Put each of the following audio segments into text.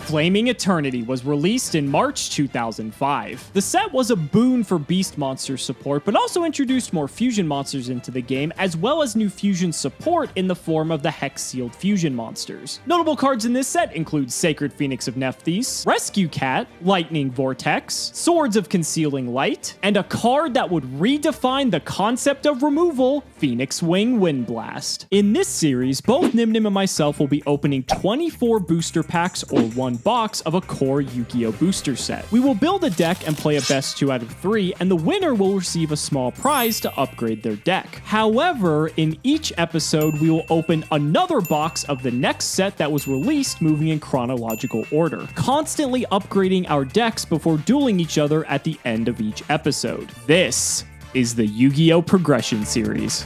Flaming Eternity was released in March 2005. The set was a boon for beast monster support, but also introduced more fusion monsters into the game, as well as new fusion support in the form of the Hex-sealed fusion monsters. Notable cards in this set include Sacred Phoenix of Nephthys, Rescue Cat, Lightning Vortex, Swords of Concealing Light, and a card that would redefine the concept of removal, Phoenix Wing Wind Blast. In this series, both Nyhmnim and myself will be opening 24 booster packs or one box of a core Yu-Gi-Oh! Booster set. We will build a deck and play a best 2 out of 3, and the winner will receive a small prize to upgrade their deck. However, in each episode, we will open another box of the next set that was released, moving in chronological order, constantly upgrading our decks before dueling each other at the end of each episode. This is the Yu-Gi-Oh! Progression Series.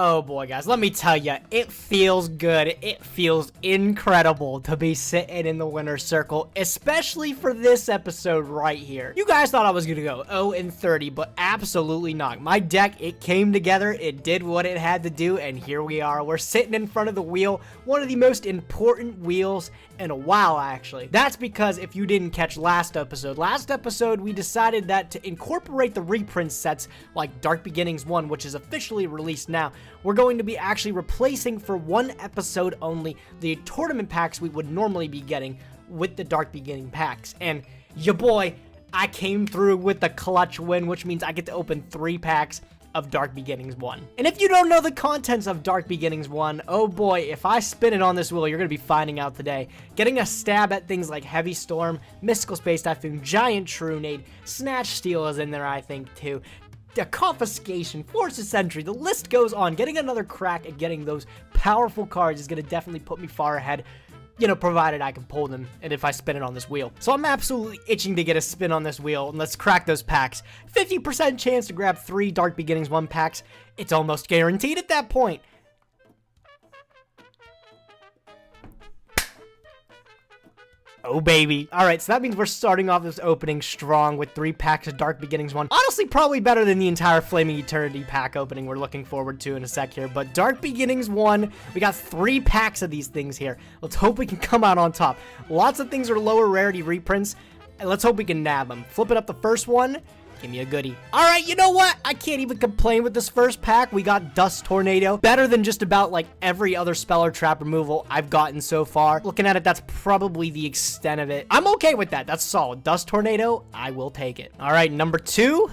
Oh boy, guys, let me tell you, it feels good. It feels incredible to be sitting in the winner's circle, especially for this episode right here. You guys thought I was gonna go 0-30, but absolutely not. My deck, it came together, it did what it had to do, and here we are. We're sitting in front of the wheel, one of the most important wheels in a while, actually. That's because if you didn't catch last episode, we decided that to incorporate the reprint sets like Dark Beginnings 1, which is officially released now, we're going to be actually replacing for one episode only the tournament packs we would normally be getting with the Dark Beginning packs. And ya boy, I came through with the clutch win, which means I get to open 3 packs of Dark Beginnings 1. And if you don't know the contents of Dark Beginnings 1, oh boy, if I spin it on this wheel, you're going to be finding out today. Getting a stab at things like Heavy Storm, Mystical Space Typhoon, Giant Trunade, Snatch Steel is in there, I think, too. The Confiscation, Force of Sentry, the list goes on. Getting another crack at getting those powerful cards is going to definitely put me far ahead, you know, provided I can pull them and if I spin it on this wheel. So I'm absolutely itching to get a spin on this wheel, and let's crack those packs. 50% chance to grab 3 Dark Beginnings 1 packs. It's almost guaranteed at that point. Oh, baby. All right, so that means we're starting off this opening strong with 3 packs of Dark Beginnings 1. Honestly, probably better than the entire Flaming Eternity pack opening we're looking forward to in a sec here. But Dark Beginnings 1, we got 3 packs of these things here. Let's hope we can come out on top. Lots of things are lower rarity reprints, and let's hope we can nab them. Flipping up the first one. Give me a goodie. All right, you know what? I can't even complain with this first pack. We got Dust Tornado. Better than just about like every other spell or trap removal I've gotten so far. Looking at it, that's probably the extent of it. I'm okay with that. That's solid. Dust Tornado, I will take it. All right, number 2.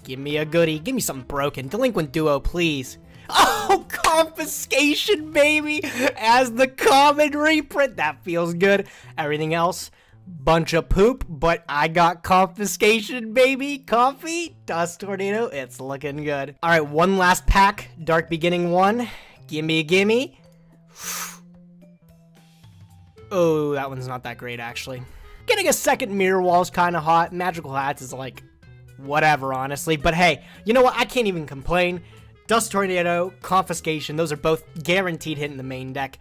Give me a goodie. Give me something broken. Delinquent Duo, please. Oh, Confiscation, baby. As the common reprint. That feels good. Everything else, bunch of poop, but I got Confiscation, baby. Coffee, Dust Tornado, it's looking good. All right, one last pack, Dark Beginning 1. Gimme, gimme. Oh, that one's not that great, actually. Getting a second Mirror Wall is kind of hot. Magical Hats is like, whatever, honestly. But hey, you know what? I can't even complain. Dust Tornado, Confiscation, those are both guaranteed hit in the main deck.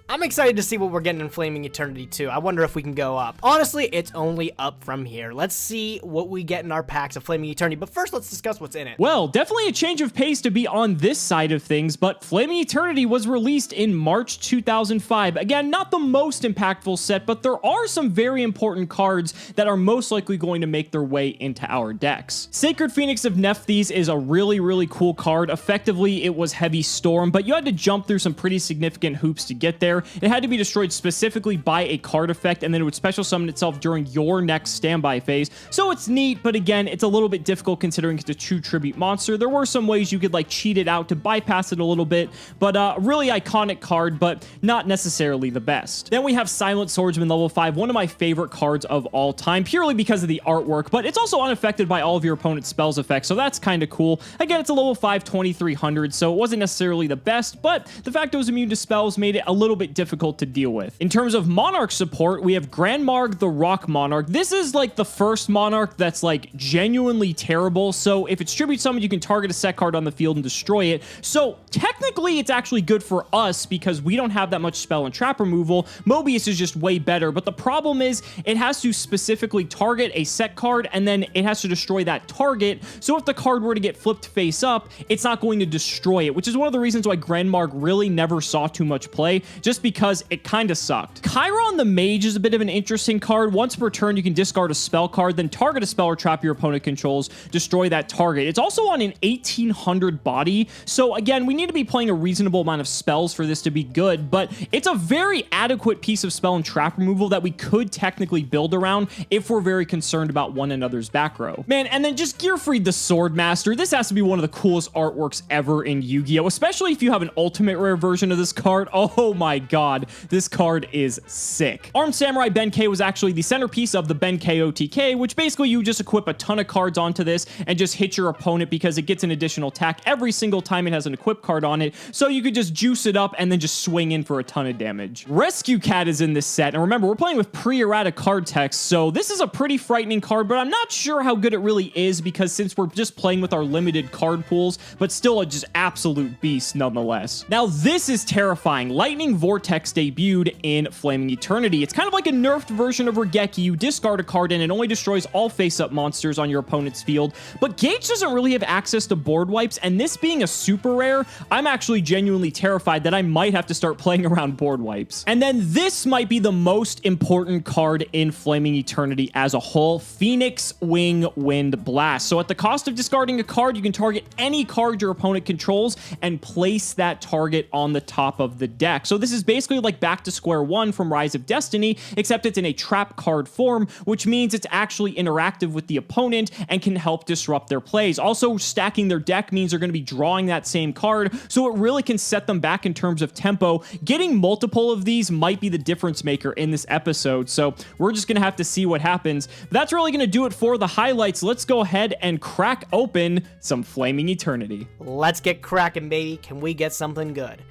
I'm excited to see what we're getting in Flaming Eternity too. I wonder if we can go up. Honestly, it's only up from here. Let's see what we get in our packs of Flaming Eternity, but first let's discuss what's in it. Well, definitely a change of pace to be on this side of things, but Flaming Eternity was released in March 2005. Again, not the most impactful set, but there are some very important cards that are most likely going to make their way into our decks. Sacred Phoenix of Nephthys is a really, really cool card. Effectively, it was Heavy Storm, but you had to jump through some pretty significant hoops to get there. It had to be destroyed specifically by a card effect, and then it would special summon itself during your next standby phase. So it's neat, but again, it's a little bit difficult considering it's a true tribute monster. There were some ways you could like cheat it out to bypass it a little bit, but really iconic card, but not necessarily the best. Then we have Silent Swordsman level 5, one of my favorite cards of all time, purely because of the artwork, but it's also unaffected by all of your opponent's spells effects, so that's kind of cool. Again, it's a level 5 2300, so it wasn't necessarily the best, but the fact it was immune to spells made it a little bit bit difficult to deal with. In terms of Monarch support, we have Grand Marg the Rock Monarch. This is like the first Monarch that's like genuinely terrible. So if it's tribute summoned, you can target a set card on the field and destroy it. So technically it's actually good for us because we don't have that much spell and trap removal. Mobius is just way better, but the problem is it has to specifically target a set card and then it has to destroy that target. So if the card were to get flipped face up, it's not going to destroy it, which is one of the reasons why Grand Marg really never saw too much play, just because it kind of sucked. Chiron the Mage is a bit of an interesting card. Once per turn, you can discard a spell card, then target a spell or trap your opponent controls, destroy that target. It's also on an 1800 body, so again, we need to be playing a reasonable amount of spells for this to be good, but it's a very adequate piece of spell and trap removal that we could technically build around if we're very concerned about one another's back row. Man, and then just Gearfried the Swordmaster. This has to be one of the coolest artworks ever in Yu-Gi-Oh!, especially if you have an ultimate rare version of this card. Oh my god, this card is sick. Armed Samurai Benkei was actually the centerpiece of the Benkei OTK, which basically you just equip a ton of cards onto this and just hit your opponent because it gets an additional attack every single time it has an equip card on it, so you could just juice it up and then just swing in for a ton of damage. Rescue Cat is in this set, and remember, we're playing with pre-errata card text, so this is a pretty frightening card, but I'm not sure how good it really is because since we're just playing with our limited card pools, but still a just absolute beast nonetheless. Now, this is terrifying. Lightning Vortex debuted in Flaming Eternity. It's kind of like a nerfed version of Regeki. You discard a card and it only destroys all face-up monsters on your opponent's field, but Gage doesn't really have access to board wipes, and this being a super rare, I'm actually genuinely terrified that I might have to start playing around board wipes. And then this might be the most important card in Flaming Eternity as a whole, Phoenix Wing Wind Blast. So at the cost of discarding a card, you can target any card your opponent controls and place that target on the top of the deck. So this is basically like back to square one from Rise of Destiny, except it's in a trap card form, which means it's actually interactive with the opponent and can help disrupt their plays. Also, stacking their deck means they're going to be drawing that same card, so it really can set them back in terms of tempo. Getting multiple of these might be the difference maker in this episode, so we're just going to have to see what happens. That's really going to do it for the highlights. Let's go ahead and crack open some Flaming Eternity. Let's get cracking, baby. Can we get something good?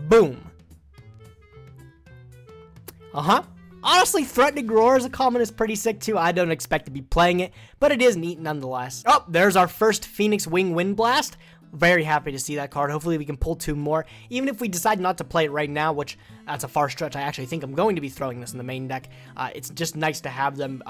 Boom. Honestly, Threatening Roar as a common is pretty sick too. I don't expect to be playing it, but it is neat nonetheless. Oh, there's our first Phoenix Wing Wind Blast. Very happy to see that card. Hopefully we can pull two more, even if we decide not to play it right now, which that's a far stretch. I actually think I'm going to be throwing this in the main deck. It's just nice to have them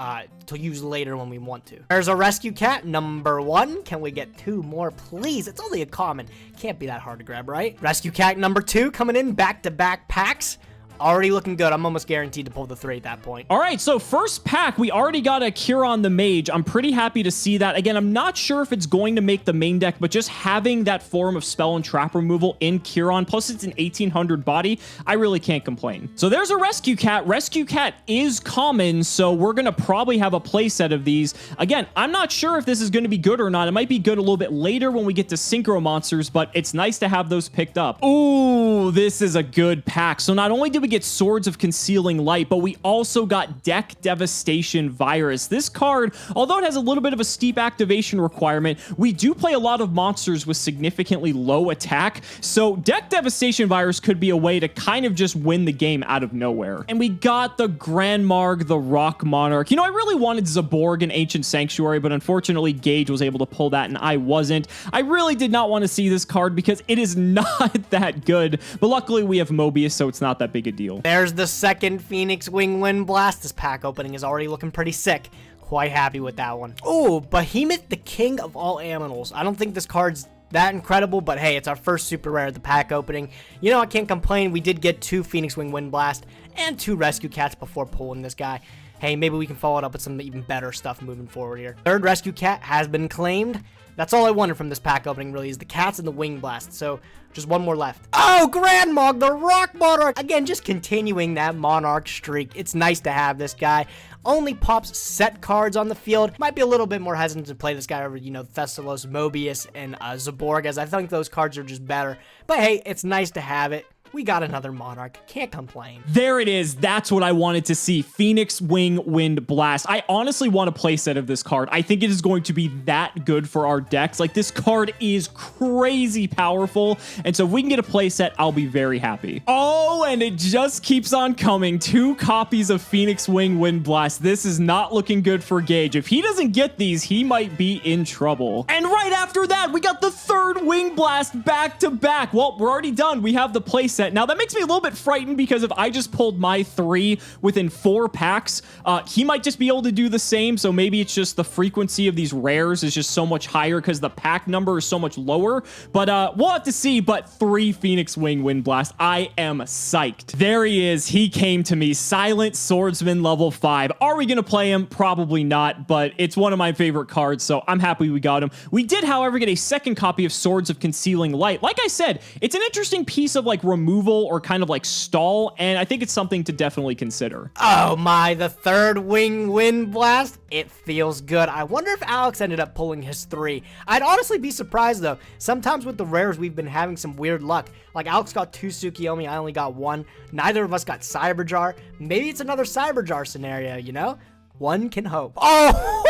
to use later when we want to. There's a Rescue Cat, number 1. Can we get 2 more, please? It's only a common. Can't be that hard to grab, right? Rescue Cat, number 2, coming in back-to-back packs. Already looking good. I'm almost guaranteed to pull the 3 at that point. All right, so first pack, we already got a Chiron the Mage. I'm pretty happy to see that. Again, I'm not sure if it's going to make the main deck, but just having that form of spell and trap removal in Chiron, plus it's an 1800 body, I really can't complain. So there's a Rescue Cat. Rescue Cat is common, so we're going to probably have a play set of these. Again, I'm not sure if this is going to be good or not. It might be good a little bit later when we get to Synchro Monsters, but it's nice to have those picked up. Ooh, this is a good pack. So not only did we get Swords of Concealing Light, but we also got Deck Devastation Virus. This card, although it has a little bit of a steep activation requirement, we do play a lot of monsters with significantly low attack, so Deck Devastation Virus could be a way to kind of just win the game out of nowhere. And we got the Grand Marg, the Rock Monarch. You know, I really wanted Zaborg and Ancient Sanctuary, but unfortunately Gage was able to pull that and I wasn't. I really did not want to see this card because it is not that good, but luckily we have Mobius, so it's not that big a deal. There's the second Phoenix Wing Wind Blast. This pack opening is already looking pretty sick. Quite happy with that one. Oh, Behemoth, the king of all aminals. I don't think this card's that incredible, but hey, it's our first super rare at the pack opening. You know, I can't complain. We did get 2 Phoenix Wing Wind Blast and 2 Rescue Cats before pulling this guy. Hey, maybe we can follow it up with some even better stuff moving forward here. Third Rescue Cat has been claimed. That's all I wanted from this pack opening, really, is the cats and the Wing Blast. So, just one more left. Oh, Grand Marg, the Rock Monarch! Again, just continuing that Monarch streak. It's nice to have this guy. Only pops set cards on the field. Might be a little bit more hesitant to play this guy over, you know, Thessalos, Mobius, and Zaborg, as I think those cards are just better. But hey, it's nice to have it. we got another Monarch. Can't complain. There it is. That's what I wanted to see. Phoenix Wing Wind Blast. I honestly want a playset of this card. I think it is going to be that good for our decks. Like, this card is crazy powerful. And so if we can get a playset, I'll be very happy. Oh, and it just keeps on coming. 2 copies of Phoenix Wing Wind Blast. This is not looking good for Gage. If he doesn't get these, he might be in trouble. And right after that, we got the 3rd Wing Blast back to back. Well, we're already done. We have the playset. Now, that makes me a little bit frightened because if I just pulled my 3 within 4 packs, he might just be able to do the same. So maybe it's just the frequency of these rares is just so much higher because the pack number is so much lower. But we'll have to see. But 3 Phoenix Wing Wind Blast. I am psyched. There he is. He came to me. Silent Swordsman level 5. Are we going to play him? Probably not, but it's one of my favorite cards, so I'm happy we got him. We did, however, get a 2nd copy of Swords of Concealing Light. Like I said, it's an interesting piece of like removal or kind of like stall, and I think it's something to definitely consider. Oh my, the 3rd Wing Wind Blast. It feels good. I wonder if Alex ended up pulling his 3. I'd honestly be surprised though. Sometimes with the rares, we've been having some weird luck. Like Alex got 2 Tsukiyomi, I only got 1. Neither of us got Cyberjar. Maybe it's another Cyberjar scenario, you know? One can hope. Oh,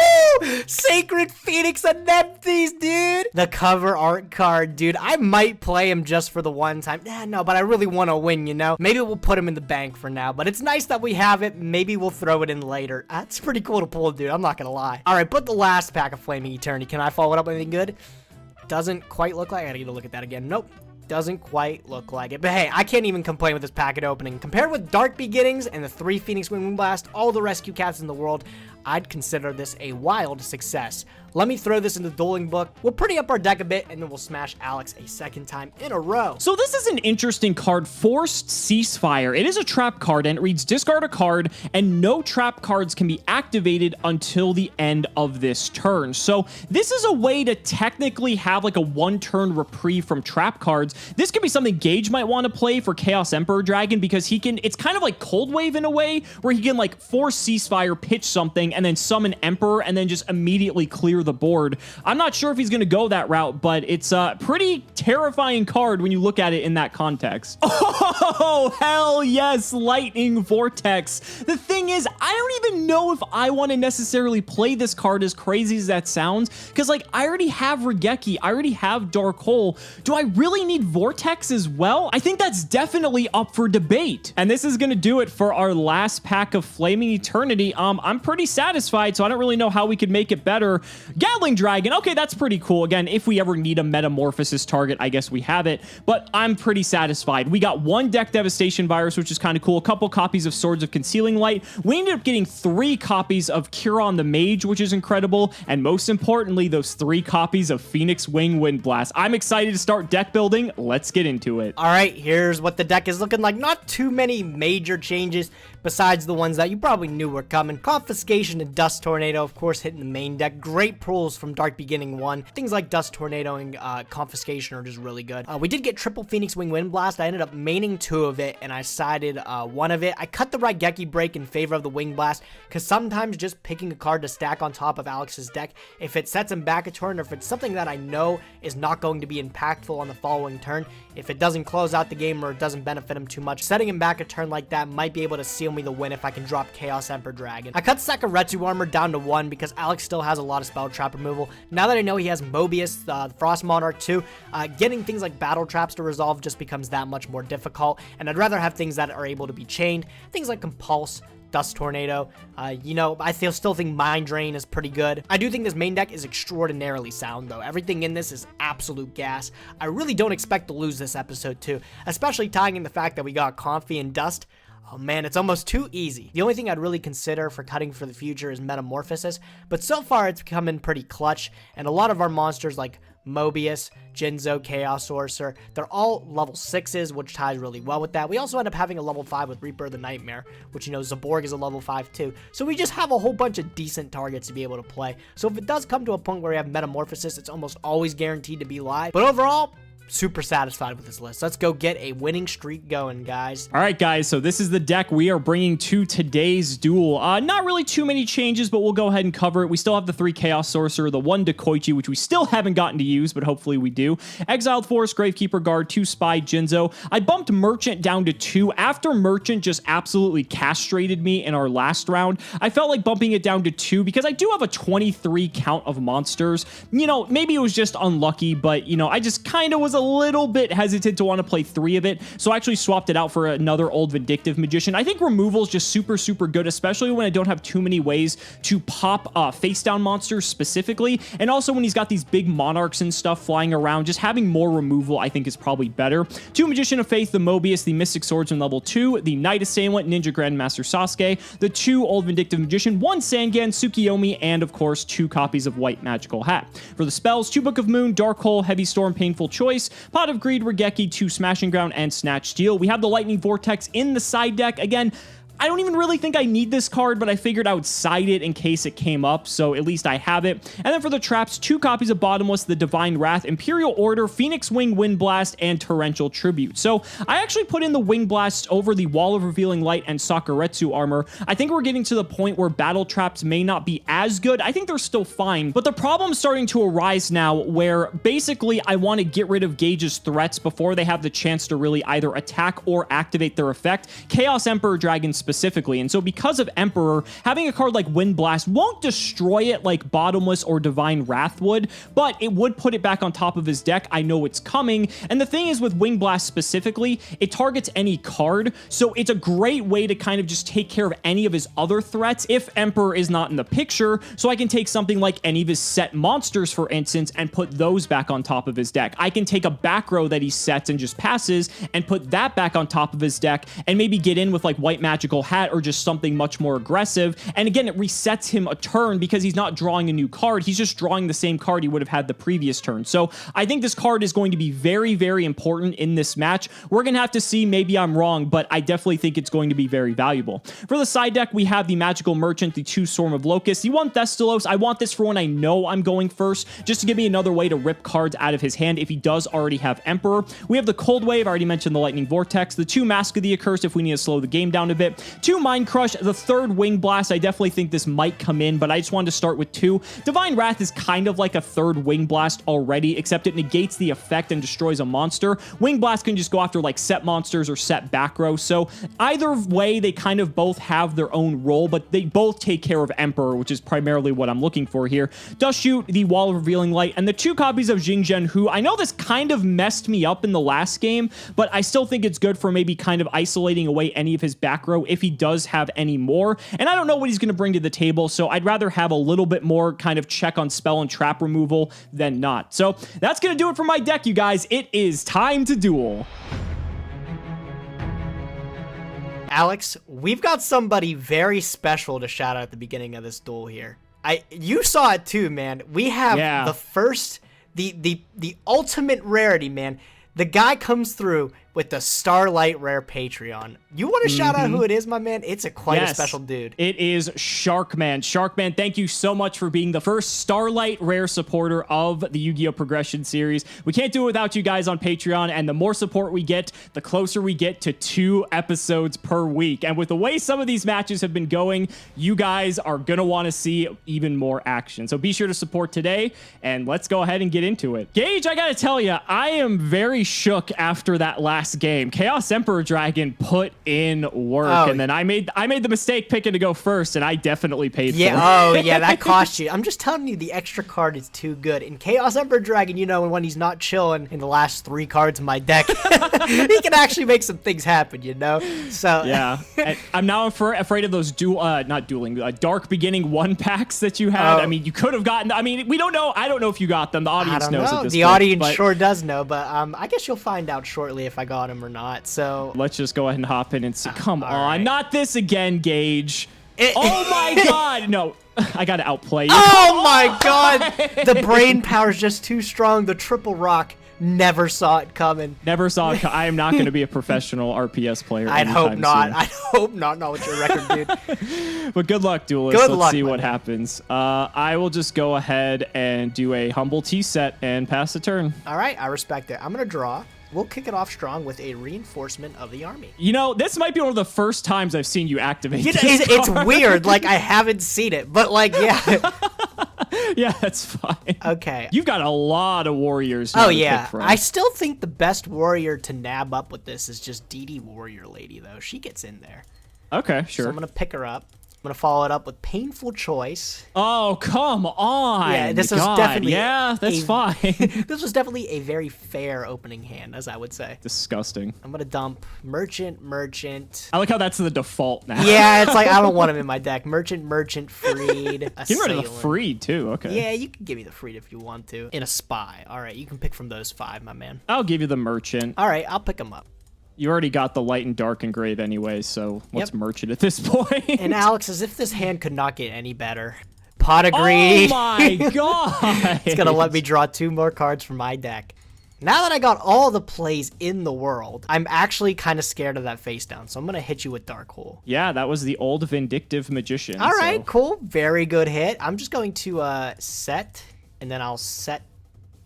Sacred Phoenix Anemthys, dude. The cover art card, dude. I might play him just for the one time. No, but I really want to win, you know? Maybe we'll put him in the bank for now, but it's nice that we have it. Maybe we'll throw it in later. That's pretty cool to pull, dude. I'm not going to lie. All right, put the last pack of Flaming Eternity. Can I follow it up with anything good? Doesn't quite look like. I gotta get a look at that again. Nope. Doesn't quite look like it. But hey, I can't even complain with this packet opening. Compared with Dark Beginnings and the 3 Phoenix Wing Blast, all the rescue cats in the world, I'd consider this a wild success. Let me throw this in the dueling book. We'll pretty up our deck a bit, and then we'll smash Alex a 2nd time in a row. So this is an interesting card, Forced Ceasefire. It is a trap card, and it reads discard a card, and no trap cards can be activated until the end of this turn. So this is a way to technically have like a 1-turn reprieve from trap cards. This could be something Gage might want to play for Chaos Emperor Dragon because he can, it's kind of like Cold Wave in a way, where he can like force Ceasefire, pitch something, and then summon Emperor, and then just immediately clear the board. I'm not sure if he's going to go that route, but it's a pretty terrifying card when you look at it in that context. Oh, hell yes, Lightning Vortex. The thing is, I don't even know if I want to necessarily play this card, as crazy as that sounds, because like I already have Regeki, I already have Dark Hole. Do I really need Vortex as well? I think that's definitely up for debate. And this is going to do it for our last pack of Flaming Eternity. I'm pretty satisfied, so I don't really know how we could make it better. Gatling Dragon, okay, that's pretty cool. Again, if we ever need a Metamorphosis target, I guess we have it, but I'm pretty satisfied. We got 1 Deck Devastation Virus, which is kind of cool, a couple copies of Swords of Concealing Light. We ended up getting 3 copies of Curon the Mage, which is incredible, and most importantly, those 3 copies of Phoenix Wing Wind Blast. I'm excited to start deck building. Let's get into it. All right, here's what the deck is looking like. Not too many major changes besides the ones that you probably knew were coming. Confiscation and Dust Tornado, of course, hitting the main deck. Great pulls from Dark Beginning 1. Things like Dust Tornado and Confiscation are just really good. We did get triple Phoenix Wing Wind Blast. I ended up maining 2 of it, and I sided 1 of it. I cut the Raigeki break in favor of the Wing Blast, because sometimes just picking a card to stack on top of Alex's deck, if it sets him back a turn, or if it's something that I know is not going to be impactful on the following turn, if it doesn't close out the game or it doesn't benefit him too much, setting him back a turn like that might be able to seal me the win if I can drop Chaos Emperor Dragon. I cut Sakuretsu Armor down to 1 because Alex still has a lot of spell trap removal. Now that I know he has Mobius, the Frost Monarch too, getting things like battle traps to resolve just becomes that much more difficult, and I'd rather have things that are able to be chained, things like Compulse, Dust Tornado. You know, I still think Mind Drain is pretty good. I do think this main deck is extraordinarily sound, though. Everything in this is absolute gas. I really don't expect to lose this episode, too, especially tying in the fact that we got Comfy and Dust. Oh man, it's almost too easy. The only thing I'd really consider for cutting for the future is Metamorphosis, but so far it's coming pretty clutch, and a lot of our monsters like Mobius, Jinzo, Chaos Sorcerer, they're all level 6s, which ties really well with that. We also end up having a level 5 with Reaper of the Nightmare, which, you know, Zaborg is a level 5 too. So we just have a whole bunch of decent targets to be able to play. So if it does come to a point where we have Metamorphosis, it's almost always guaranteed to be live. But overall, super satisfied with this list. Let's go get a winning streak going, guys. All right, guys, so this is the deck we are bringing to today's duel. Not really too many changes, but we'll go ahead and cover it. We still have the 3 Chaos Sorcerer, the 1 Dekoichi, which we still haven't gotten to use, but hopefully we do. Exiled Forest, Gravekeeper Guard, 2 Spy, Jinzo. I bumped Merchant down to 2 after Merchant just absolutely castrated me in our last round. I felt like bumping it down to 2 because I do have a 23 count of monsters. You know, maybe it was just unlucky, but, you know, I just kind of was a little bit hesitant to want to play 3 of it, so I actually swapped it out for another old Vindictive Magician. I think removal is just super, super good, especially when I don't have too many ways to pop face down monsters specifically, and also when he's got these big monarchs and stuff flying around, just having more removal I think is probably better. 2 Magician of Faith, the Mobius, the Mystic Swordsman level 2, the Knight Assailant, Ninja Grandmaster Sasuke, the 2 old Vindictive Magician, 1 Sangan, Tsukiyomi, and of course 2 copies of White Magical Hat. For the spells, 2 Book of Moon, Dark Hole, Heavy Storm, Painful Choice, Pot of Greed, Regeki, 2 Smashing Ground, and Snatch Steel. We have the Lightning Vortex in the side deck. Again, I don't even really think I need this card, but I figured I would side it in case it came up, so at least I have it. And then for the traps, 2 copies of Bottomless, the Divine Wrath, Imperial Order, Phoenix Wing, Wind Blast, and Torrential Tribute. So I actually put in the Wing Blast over the Wall of Revealing Light and Sakuretsu armor. I think we're getting to the point where battle traps may not be as good. I think they're still fine, but the problem's starting to arise now where basically I want to get rid of Gage's threats before they have the chance to really either attack or activate their effect. Chaos Emperor Dragon specifically. And so because of Emperor, having a card like Wind Blast won't destroy it like Bottomless or Divine Wrath would, but it would put it back on top of his deck. I know it's coming. And the thing is with Wing Blast specifically, it targets any card. So it's a great way to kind of just take care of any of his other threats if Emperor is not in the picture. So I can take something like any of his set monsters, for instance, and put those back on top of his deck. I can take a back row that he sets and just passes and put that back on top of his deck and maybe get in with like White Magical Hat or just something much more aggressive. And again, it resets him a turn because he's not drawing a new card. He's just drawing the same card he would have had the previous turn. So I think this card is going to be very, very important in this match. We're going to have to see. Maybe I'm wrong, but I definitely think it's going to be very valuable. For the side deck, we have the Magical Merchant, the 2 Swarm of Locusts, the 1 Thestalos. I want this for when I know I'm going first, just to give me another way to rip cards out of his hand if he does already have Emperor. We have the Cold Wave. I already mentioned the Lightning Vortex, the 2 Mask of the Accursed if we need to slow the game down a bit, 2 Mind Crush, the 3rd Wing Blast. I definitely think this might come in, but I just wanted to start with 2. Divine Wrath is kind of like a 3rd Wing Blast already, except it negates the effect and destroys a monster. Wing Blast can just go after like set monsters or set back row, so either way, they kind of both have their own role, but they both take care of Emperor, which is primarily what I'm looking for here. Dust Shoot, the Wall of Revealing Light, and the 2 copies of Jingzhen, who I know this kind of messed me up in the last game, but I still think it's good for maybe kind of isolating away any of his back row if he does have any more. And I don't know what he's going to bring to the table, so I'd rather have a little bit more kind of check on spell and trap removal than not. So that's going to do it for my deck, you guys. It is time to duel. Alex, we've got somebody very special to shout out at the beginning of this duel here. You saw it too, man. We have the first, the ultimate rarity, man. The guy comes through with the Starlight Rare Patreon. You want to shout out who it is, my man? It's quite a special dude. It is Sharkman. Sharkman, thank you so much for being the first Starlight Rare supporter of the Yu-Gi-Oh! Progression series. We can't do it without you guys on Patreon, and the more support we get, the closer we get to 2 episodes per week. And with the way some of these matches have been going, you guys are going to want to see even more action. So be sure to support today, and let's go ahead and get into it. Gage, I got to tell you, I am very shook after that last game. Chaos Emperor Dragon put in work, and then I made the mistake picking to go first, and I definitely paid for it. Oh yeah, that cost you. I'm just telling you, the extra card is too good. In Chaos Emperor Dragon, you know, when he's not chilling in the last 3 cards in my deck, he can actually make some things happen, you know? So yeah. I'm now afraid of those Dark Beginning 1 packs that you had. I mean, you could have gotten, I mean, we don't know. I don't know if you got them. The audience knows at this The point, audience sure does know, but I guess you'll find out shortly if I got him or not. So let's just go ahead and hop in and see. Come on, right. Not this again, Gage. Oh my god! No, I gotta outplay you. Oh my god! The brain power is just too strong. The triple rock. Never saw it coming. Never saw it. I am not going to be a professional RPS player. I'd hope not. Soon. I'd hope not. Not with your record, dude. But good luck, duelist. Good Let's luck, see what man. happens. I will just go ahead and do a humble T set and pass the turn. All right, I respect it. I'm going to draw. We'll kick it off strong with a reinforcement of the army. You know, this might be one of the first times I've seen you activate this It's card. weird. Like, I haven't seen it, but like, yeah. Yeah, that's fine. Okay. You've got a lot of warriors. Oh, to yeah. pick from. I still think the best warrior to nab up with this is just DD Warrior Lady, though. She gets in there. Okay, So sure. I'm going to pick her up. I'm going to follow it up with Painful Choice. Oh, come on. Yeah, this was God. definitely Yeah, that's fine. This was definitely a very fair opening hand, as I would say. Disgusting. I'm going to dump Merchant. I like how that's the default now. Yeah, it's like, I don't want him in my deck. Merchant, Freed. Get rid of the Assailant. freed, too. Okay. Yeah, you can give me the Freed if you want to. In a Spy. All right, you can pick from those 5, my man. I'll give you the merchant. All right, I'll pick them up. You already got the light and dark engrave anyway, so what's Yep. merchant at this point? And Alex, as if this hand could not get any better. Pot of Greed. Oh my god! It's going to let me draw 2 more cards from my deck. Now that I got all the plays in the world, I'm actually kind of scared of that face down, so I'm going to hit you with Dark Hole. Yeah, that was the old vindictive magician. All right, so. cool. Very good hit. I'm just going to set, and then I'll set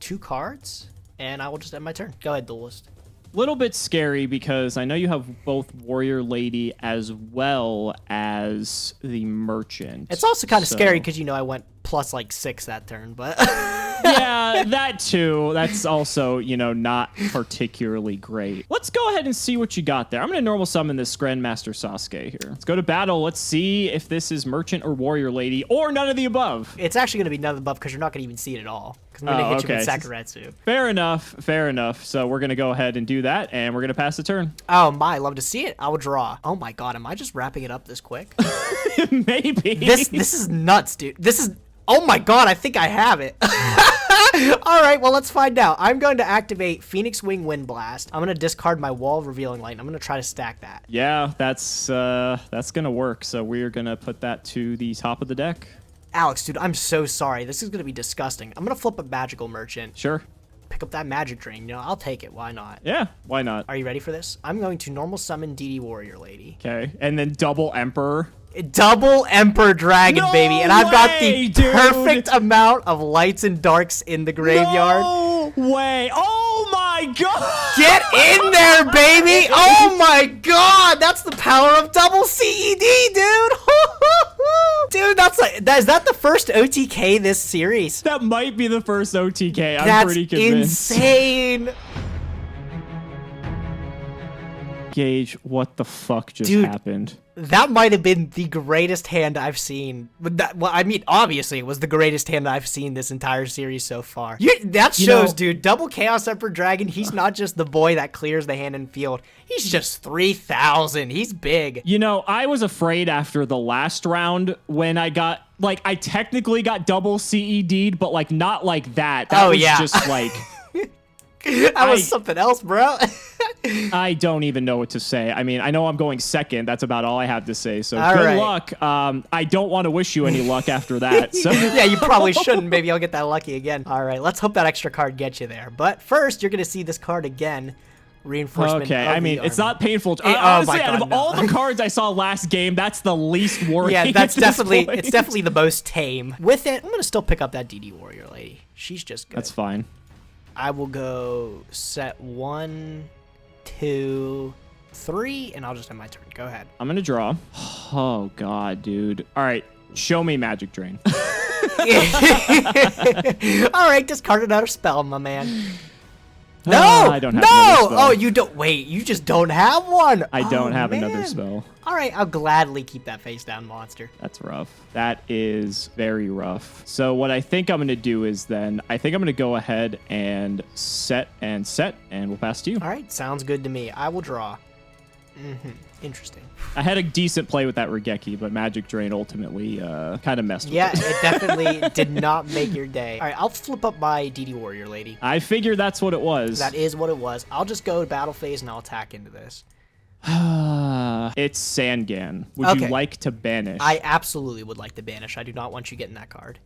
2 cards, and I will just end my turn. Go ahead, duelist. Little bit scary because I know you have both Warrior Lady as well as the Merchant. It's also kind of so- scary because, you know, I went plus like 6 that turn, but... Yeah, that too. That's also, you know, not particularly great. Let's go ahead and see what you got there. I'm going to normal summon this Grandmaster Sasuke here. Let's go to battle. Let's see if this is Merchant or Warrior Lady or none of the above. It's actually going to be none of the above because you're not going to even see it at all. Because I'm going to hit you with Sakuretsu. Fair enough. Fair enough. So we're going to go ahead and do that, and we're going to pass the turn. Oh my, love to see it. I will draw. Oh my god, am I just wrapping it up this quick? Maybe. This is nuts, dude. This is... Oh my god, I think I have it. All right, well, let's find out. I'm going to activate Phoenix Wing Wind Blast. I'm going to discard my Wall Revealing Light. I'm going to try to stack that. Yeah, that's going to work. So we're going to put that to the top of the deck. Alex, dude, I'm so sorry. This is going to be disgusting. I'm going to flip a Magical Merchant. Sure. Pick up that Magic Drain. You know, I'll take it. Why not? Yeah, why not? Are you ready for this? I'm going to normal summon DD Warrior Lady. Okay, and then double Emperor. Double Emperor Dragon, No baby. And I've got way, the dude. perfect amount of lights and darks in the graveyard. No way. Oh my god. Get in there, baby! Oh my god, that's the power of double CED, dude! Dude, is that the first OTK this series? That might be the first OTK. I'm That's pretty convinced. insane. Gage, what the fuck just Dude. happened? That might have been the greatest hand I've seen. Well, I mean, obviously, it was the greatest hand I've seen this entire series so far. That shows, dude. Double Chaos Emperor Dragon, he's not just the boy that clears the hand and field. He's just 3,000. He's big. You know, I was afraid after the last round when I got, like, I technically got double CED'd, but, like, not like that. That Oh, was yeah. just, like... That was something else, bro. I don't even know what to say. I mean, I know I'm going second. That's about all I have to say. So All good right. luck. I don't want to wish you any luck after that. So Yeah, you probably shouldn't. Maybe I'll get that lucky again. All right, let's hope that extra card gets you there. But first, you're going to see this card again. Reinforcement okay, of I mean, the it's army. not painful. oh Honestly, my out God, of no. all the cards I saw last game, that's the least worrying. Yeah, that's at this definitely point. it's definitely the most tame. With it, I'm going to still pick up that DD Warrior Lady. She's just good. That's fine. I will go set 1, 2, 3, and I'll just end my turn. Go ahead. I'm gonna draw. Oh god, dude. All right, show me Magic Drain. All right, discard another spell, my man. No, I don't have no. another spell. Oh, you don't. Wait, you just don't have one. I don't have another man. spell. All right, I'll gladly keep that face down monster. That's rough. That is very rough. So what I think I'm going to do is then, I think I'm going to go ahead and set, and we'll pass to you. All right, sounds good to me. I will draw. Interesting. I had a decent play with that Regeki, but Magic Drain ultimately kind of messed with Yeah, it. it definitely did not make your day. All right, I'll flip up my DD Warrior Lady. I figured that's what it was. That is what it was. I'll just go battle phase and I'll attack into this. It's Sangan. Would you like to banish? I absolutely would like to banish. I do not want you getting that card.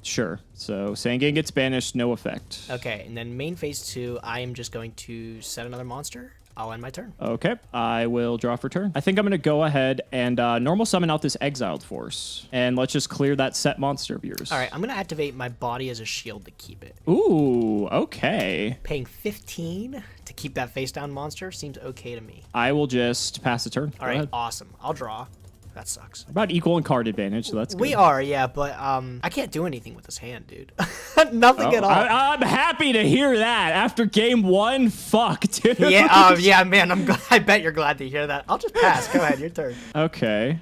Sure. So Sangan gets banished, no effect. Okay, and then main phase 2, I am just going to set another monster. I'll end my turn. Okay, I will draw for turn. I think I'm going to go ahead and normal summon out this exiled force. And let's just clear that set monster of yours. All right, I'm going to activate my body as a shield to keep it. Ooh, okay. Paying 15 to keep that face down monster seems okay to me. I will just pass the turn. All right, awesome. I'll draw. That sucks. About equal in card advantage, so that's good. We are, yeah, but I can't do anything with this hand, dude. Nothing at all. I'm happy to hear that. After game 1, fuck, dude. Yeah, yeah, man. I bet you're glad to hear that. I'll just pass. Go ahead, your turn. Okay,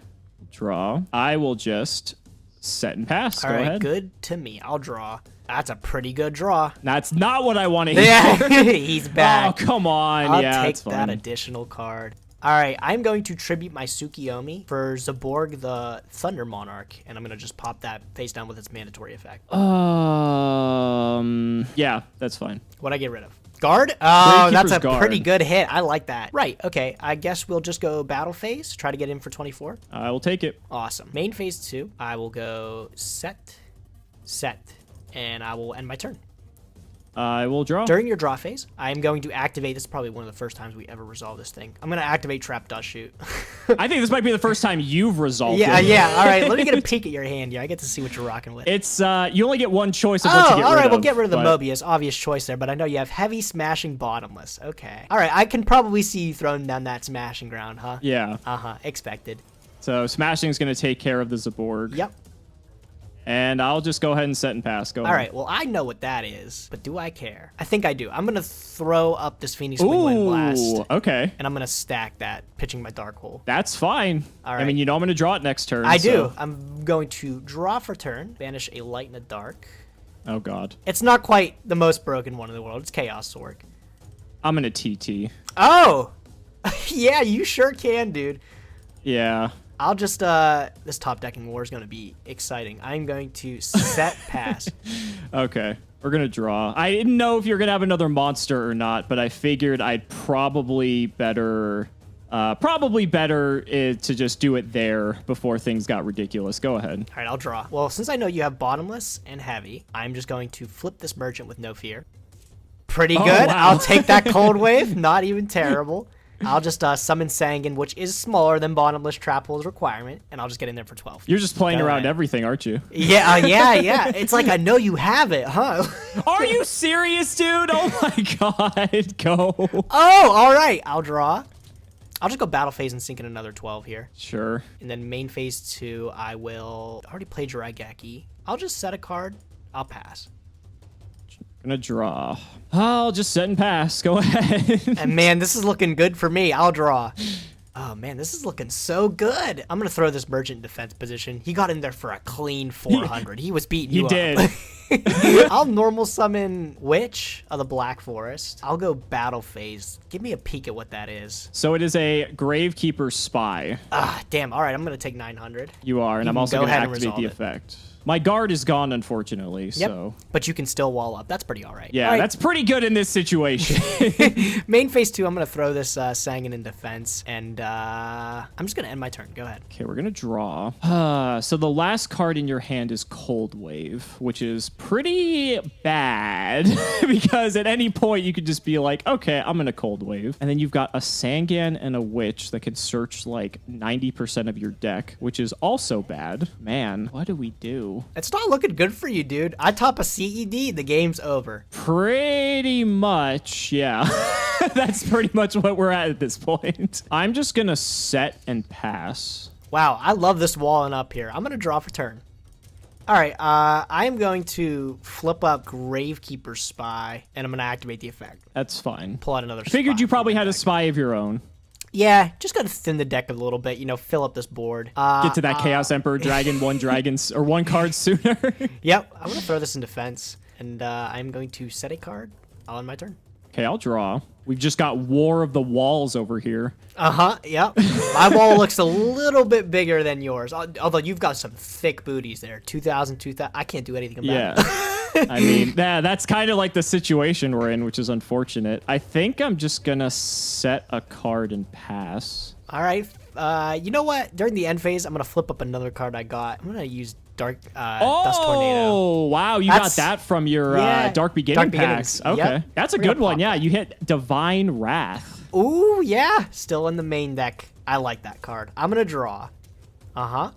draw. I will just set and pass. All Go right, ahead. good to me. I'll draw. That's a pretty good draw. That's not what I want to hear. Yeah, he's back. Oh, come on. I'll yeah, take that's fine. that additional card. All right, I'm going to tribute my Tsukiyomi for Zaborg the Thunder Monarch, and I'm going to just pop that face down with its mandatory effect. Yeah, that's fine. What'd I get rid of? Guard? Oh, that's a guard. pretty good hit. I like that. Right, okay. I guess we'll just go battle phase, try to get in for 24. I will take it. Awesome. Main phase 2, I will go set, and I will end my turn. I will draw. During your draw phase, I am going to activate, this is probably one of the first times we ever resolve this thing. I'm going to activate Trap Dust Shoot. I think this might be the first time you've resolved it. Yeah, all right. Let me get a peek at your hand. Yeah, I get to see what you're rocking with. It's, you only get one choice of what to get rid of. All right, we'll get rid of the Mobius. Obvious choice there, but I know you have heavy smashing bottomless. Okay. All right, I can probably see you throwing down that smashing ground, huh? Yeah. Uh-huh, expected. So smashing is going to take care of the Zaborg. Yep. And I'll just go ahead and set and pass. Go ahead. All right, well, I know what that is, but do I care? I think I do. I'm going to throw up this Phoenix Wingwind Blast. Okay. And I'm going to stack that, pitching my Dark Hole. That's fine. All right. I mean, you know I'm going to draw it next turn. I do. I'm going to draw for turn, banish a Light and a Dark. Oh, God. It's not quite the most broken one in the world. It's Chaos Sorg. I'm going to TT. Oh! Yeah, you sure can, dude. Yeah. I'll just, this top decking war is going to be exciting. I'm going to set pass. Okay. We're going to draw. I didn't know if you're going to have another monster or not, but I figured I'd probably better to just do it there before things got ridiculous. Go ahead. All right, I'll draw. Well, since I know you have bottomless and heavy, I'm just going to flip this merchant with no fear. Pretty good. Wow. I'll take that cold wave. Not even terrible. I'll just summon Sangan, which is smaller than bottomless trap hole's requirement, and I'll just get in there for 12. You're just playing Go around ahead. everything, aren't you? Yeah, yeah. It's like I know you have it, huh? Are you serious, dude? Oh my God. Go. Oh, all right. I'll draw. I'll just go battle phase and sink in another 12 here. Sure. And then main phase 2, I will already play Jiraiya. I'll just set a card. I'll pass. Gonna draw. I'll just set and pass. Go ahead. And man, this is looking good for me. I'll draw. Oh man, this is looking so good. I'm gonna throw this merchant in defense position. He got in there for a clean 400. He was beating you up. He did. I'll normal summon Witch of the Black Forest. I'll go battle phase. Give me a peek at what that is. So it is a Gravekeeper Spy. Ah, damn. All right, I'm gonna take 900. You are, and You I'm can also go going to ahead and activate the resolve it. effect. My guard is gone, unfortunately, Yep. so... But you can still wall up. That's pretty all right. Yeah, All right. that's pretty good in this situation. Main phase 2, I'm going to throw this Sangan in defense, and I'm just going to end my turn. Go ahead. Okay, we're going to draw. So the last card in your hand is Cold Wave, which is pretty bad, because at any point you could just be like, okay, I'm going to Cold Wave. And then you've got a Sangan and a Witch that can search like 90% of your deck, which is also bad. Man, what do we do? It's not looking good for you, dude. I top a CED, the game's over. Pretty much, yeah. That's pretty much what we're at this point. I'm just gonna set and pass. Wow, I love this walling up here. I'm going to draw for turn. All right, I'm going to flip up Gravekeeper Spy, and I'm going to activate the effect. That's fine. Pull out another Figured spy you probably from my had a deck. spy of your own. Yeah, just got to thin the deck a little bit, you know, fill up this board. Get to that Chaos Emperor dragon, one card sooner. Yep, I'm going to throw this in defense, and I'm going to set a card. I'll end my turn. Okay, I'll draw. We've just got War of the Walls over here. Uh-huh, yep. My wall looks a little bit bigger than yours, although you've got some thick booties there. 2,000, 2,000. I can't do anything about it. I mean, that's kind of like the situation we're in, which is unfortunate. I think I'm just going to set a card and pass. All right. You know what? During the end phase, I'm going to flip up another card I got. I'm going to use Dust Tornado. Oh, wow. You got that from your Dark Beginning packs. Okay. Yep. That's a good one. Yeah, you hit Divine Wrath. Ooh, yeah. Still in the main deck. I like that card. I'm going to draw. Uh-huh.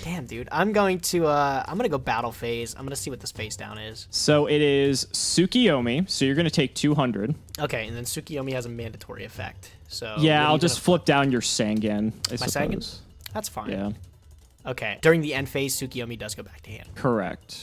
Damn, dude. I'm going to go battle phase. I'm going to see what this face down is. So it is Tsukiyomi. So you're going to take 200. Okay, and then Tsukiyomi has a mandatory effect. So yeah, I'll just flip down your Sangan, I suppose. Sangan? That's fine. Yeah. Okay. During the end phase, Tsukiyomi does go back to hand. Correct.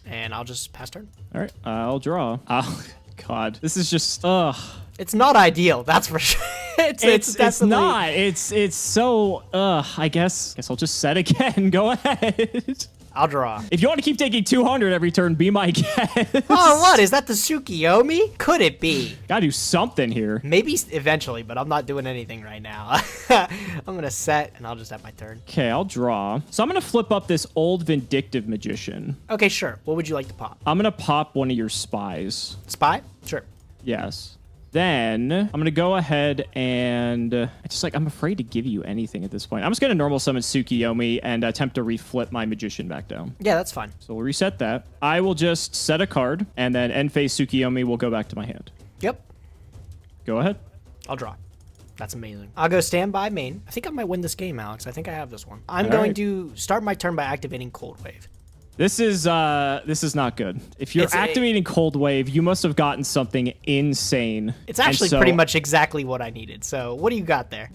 And I'll just pass turn. All right. I'll draw. Oh, God. This is just, ugh. It's not ideal, that's for sure. It's not. It's so, I guess I'll just set again. Go ahead. I'll draw. If you want to keep taking 200 every turn, be my guest. Oh, what? Is that the Tsukiyomi? Could it be? Gotta do something here. Maybe eventually, but I'm not doing anything right now. I'm going to set, and I'll just have my turn. Okay, I'll draw. So I'm going to flip up this old Vindictive Magician. Okay, sure. What would you like to pop? I'm going to pop one of your spies. Spy? Sure. Yes. Then I'm going to go ahead and I'm afraid to give you anything at this point. I'm just going to normal summon Tsukiyomi and attempt to reflip my magician back down. Yeah, that's fine. So we'll reset that. I will just set a card and then end phase Tsukiyomi will go back to my hand. Yep. Go ahead. I'll draw. That's amazing. I'll go standby main. I think I might win this game, Alex. I think I have this one. I'm going to start my turn by activating Cold Wave. This is not good. If you're activating Cold Wave, you must have gotten something insane. It's actually pretty much exactly what I needed. So what do you got there?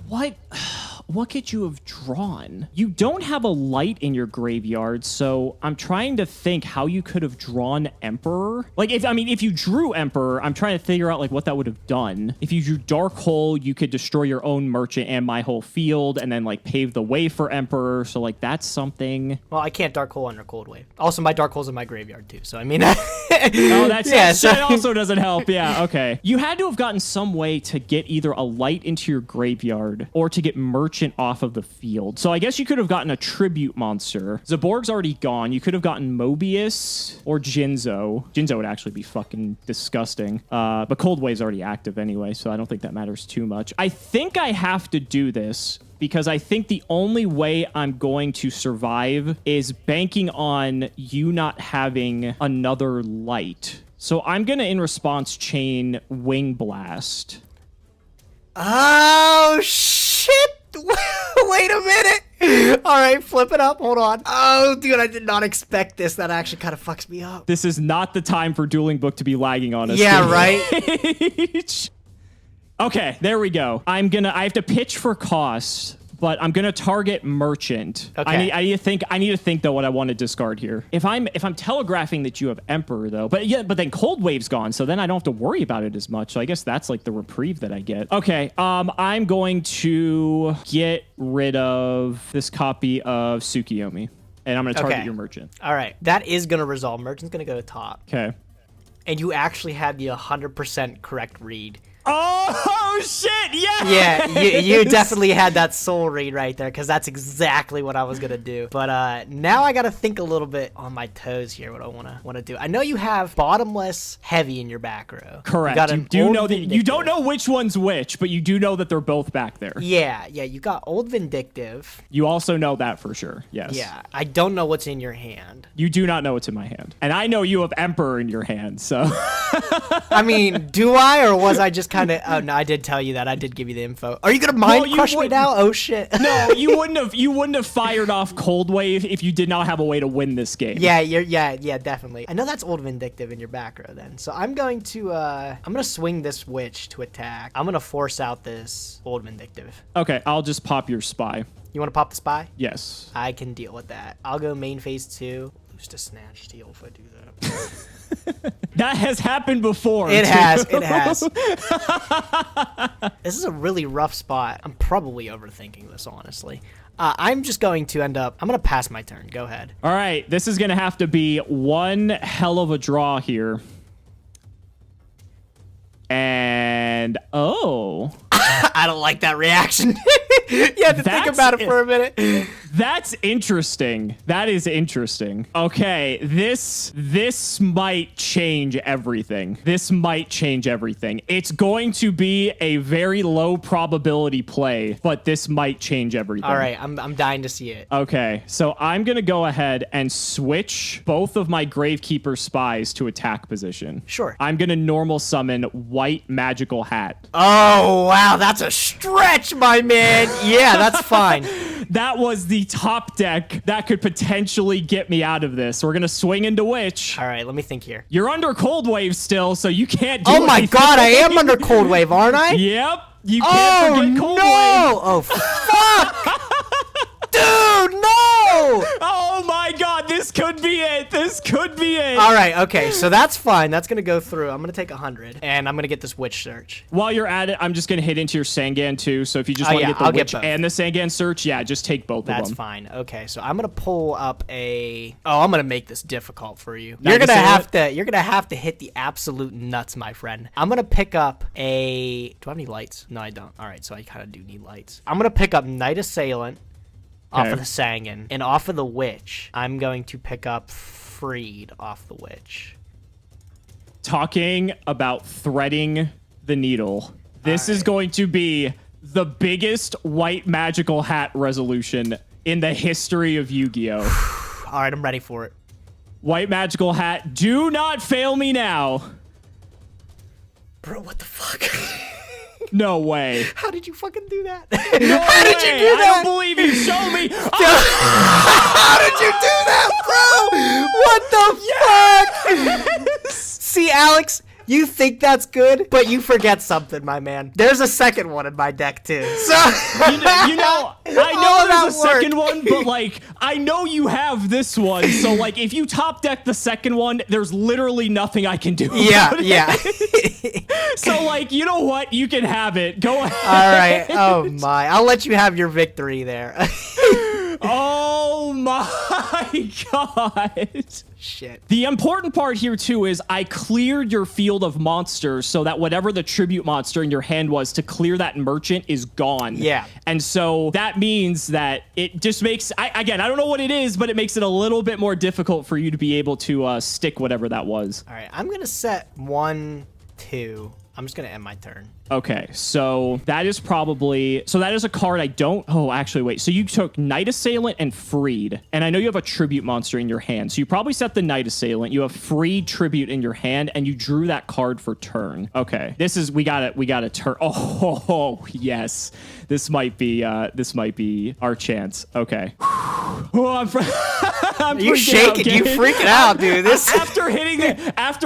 What could you have drawn? You don't have a light in your graveyard, so I'm trying to think how you could have drawn Emperor. Like, if you drew Emperor, I'm trying to figure out, like, what that would have done. If you drew Dark Hole, you could destroy your own Merchant and my whole field, and then, like, pave the way for Emperor, so, like, that's something. Well, I can't Dark Hole under Cold Wave. Also, my Dark Hole's in my graveyard, too, so, I mean... that also doesn't help. Yeah, okay. You had to have gotten some way to get either a light into your graveyard or to get Merchant off of the field. So I guess you could have gotten a tribute monster. Zaborg's already gone. You could have gotten Mobius or Jinzo. Jinzo would actually be fucking disgusting. But Cold Wave's already active anyway, so I don't think that matters too much. I think I have to do this because I think the only way I'm going to survive is banking on you not having another light. So I'm going to, in response, chain Wing Blast. Oh, shit! Wait a minute! All right, flip it up. Hold on. Oh, dude, I did not expect this. That actually kind of fucks me up. This is not the time for Dueling Book to be lagging on us. Yeah, right? Okay, there we go. I have to pitch for cost, but I'm gonna target Merchant. Okay. I need to think though what I want to discard here. If I'm telegraphing that you have Emperor though, but then Cold Wave's gone, so then I don't have to worry about it as much. So I guess that's like the reprieve that I get. Okay, I'm going to get rid of this copy of Tsukiyomi, and I'm gonna target your Merchant. All right, that is gonna resolve. Merchant's gonna go to top. Okay. And you actually had the 100% correct read. Oh, shit, yes! Yeah, you definitely had that soul read right there, because that's exactly what I was going to do. But now I got to think a little bit on my toes here, what I want to do. I know you have Bottomless Heavy in your back row. Correct. You do know that you don't know which one's which, but you do know that they're both back there. Yeah, you got Old Vindictive. You also know that for sure, yes. Yeah, I don't know what's in your hand. You do not know what's in my hand. And I know you have Emperor in your hand, so... I mean, do I, or was I just kind of... Oh, no, I did tell you that. I did give you the info. Are you going to mind crush me now? Oh, shit. No, you wouldn't have fired off Cold Wave if you did not have a way to win this game. Yeah, definitely. I know that's Old Vindictive in your back row then. So I'm going to swing this Witch to attack. I'm going to force out this Old Vindictive. Okay, I'll just pop your Spy. You want to pop the Spy? Yes. I can deal with that. I'll go main phase 2. Lose to Snatch Steal if I do that. That has happened before. It has. This is a really rough spot. I'm probably overthinking this, honestly. I'm just going to I'm going to pass my turn. Go ahead. All right. This is going to have to be one hell of a draw here. And, oh. I don't like that reaction. You had to think about it for a minute. That's interesting. That is interesting. Okay, this might change everything. This might change everything. It's going to be a very low probability play, but this might change everything. All right, I'm dying to see it. Okay, so I'm going to go ahead and switch both of my Gravekeeper spies to attack position. Sure. I'm going to normal summon White Magical Hat. Oh, wow, that's a stretch, my man. Yeah, that's fine. That was the top deck that could potentially get me out of this. We're going to swing into Witch. All right, let me think here. You're under Cold Wave still, so you can't do Oh my anything. god, I am under Cold Wave, aren't I? Yep. You can't forget Cold Wave. Oh, fuck! Dude, no! Oh my god, this could be it. This could be it. All right, okay, so that's fine. That's going to go through. I'm going to take 100, and I'm going to get this Witch Search. While you're at it, I'm just going to hit into your Sangan too. So if you just want to get the Witch and the Sangan Search, yeah, just take both of them. That's fine. Okay, so I'm going to pull up a... Oh, I'm going to make this difficult for you. You're going to have to hit the absolute nuts, my friend. I'm going to pick up a... Do I have any lights? No, I don't. All right, so I kind of do need lights. I'm going to pick up Night Assailant. Off of the Sangan. And off of the Witch, I'm going to pick up Freed off the Witch. Talking about threading the needle. This is going to be the biggest White Magical Hat resolution in the history of Yu-Gi-Oh! All right, I'm ready for it. White Magical Hat, do not fail me now. Bro, what the fuck? No way. How did you fucking do that? No How way. did you do that? I don't believe you. Show me. How did you do that, bro? What the fuck? See, Alex, you think that's good, but you forget something, my man. There's a second one in my deck, too. So you know I know there's a second one, but, like, I know you have this one. So, like, if you top deck the second one, there's literally nothing I can do about it. So, like, you know what? You can have it. Go ahead. All right. Oh, my. I'll let you have your victory there. Oh, my God. Shit. The important part here, too, is I cleared your field of monsters so that whatever the tribute monster in your hand was to clear that merchant is gone. Yeah. And so that means that it just makes, again, I don't know what it is, but it makes it a little bit more difficult for you to be able to stick whatever that was. All right. I'm going to set 1, 2. I'm just going to end my turn. Okay, so that is probably... So that is a card I don't... Oh, actually, wait. So you took Night Assailant and Freed. And I know you have a Tribute monster in your hand. So you probably set the Night Assailant. You have Freed Tribute in your hand, and you drew that card for turn. Okay, this is... We got a turn... Oh, yes. This might be our chance. Okay. Oh, I'm you shaking. You freaking out, dude. This... After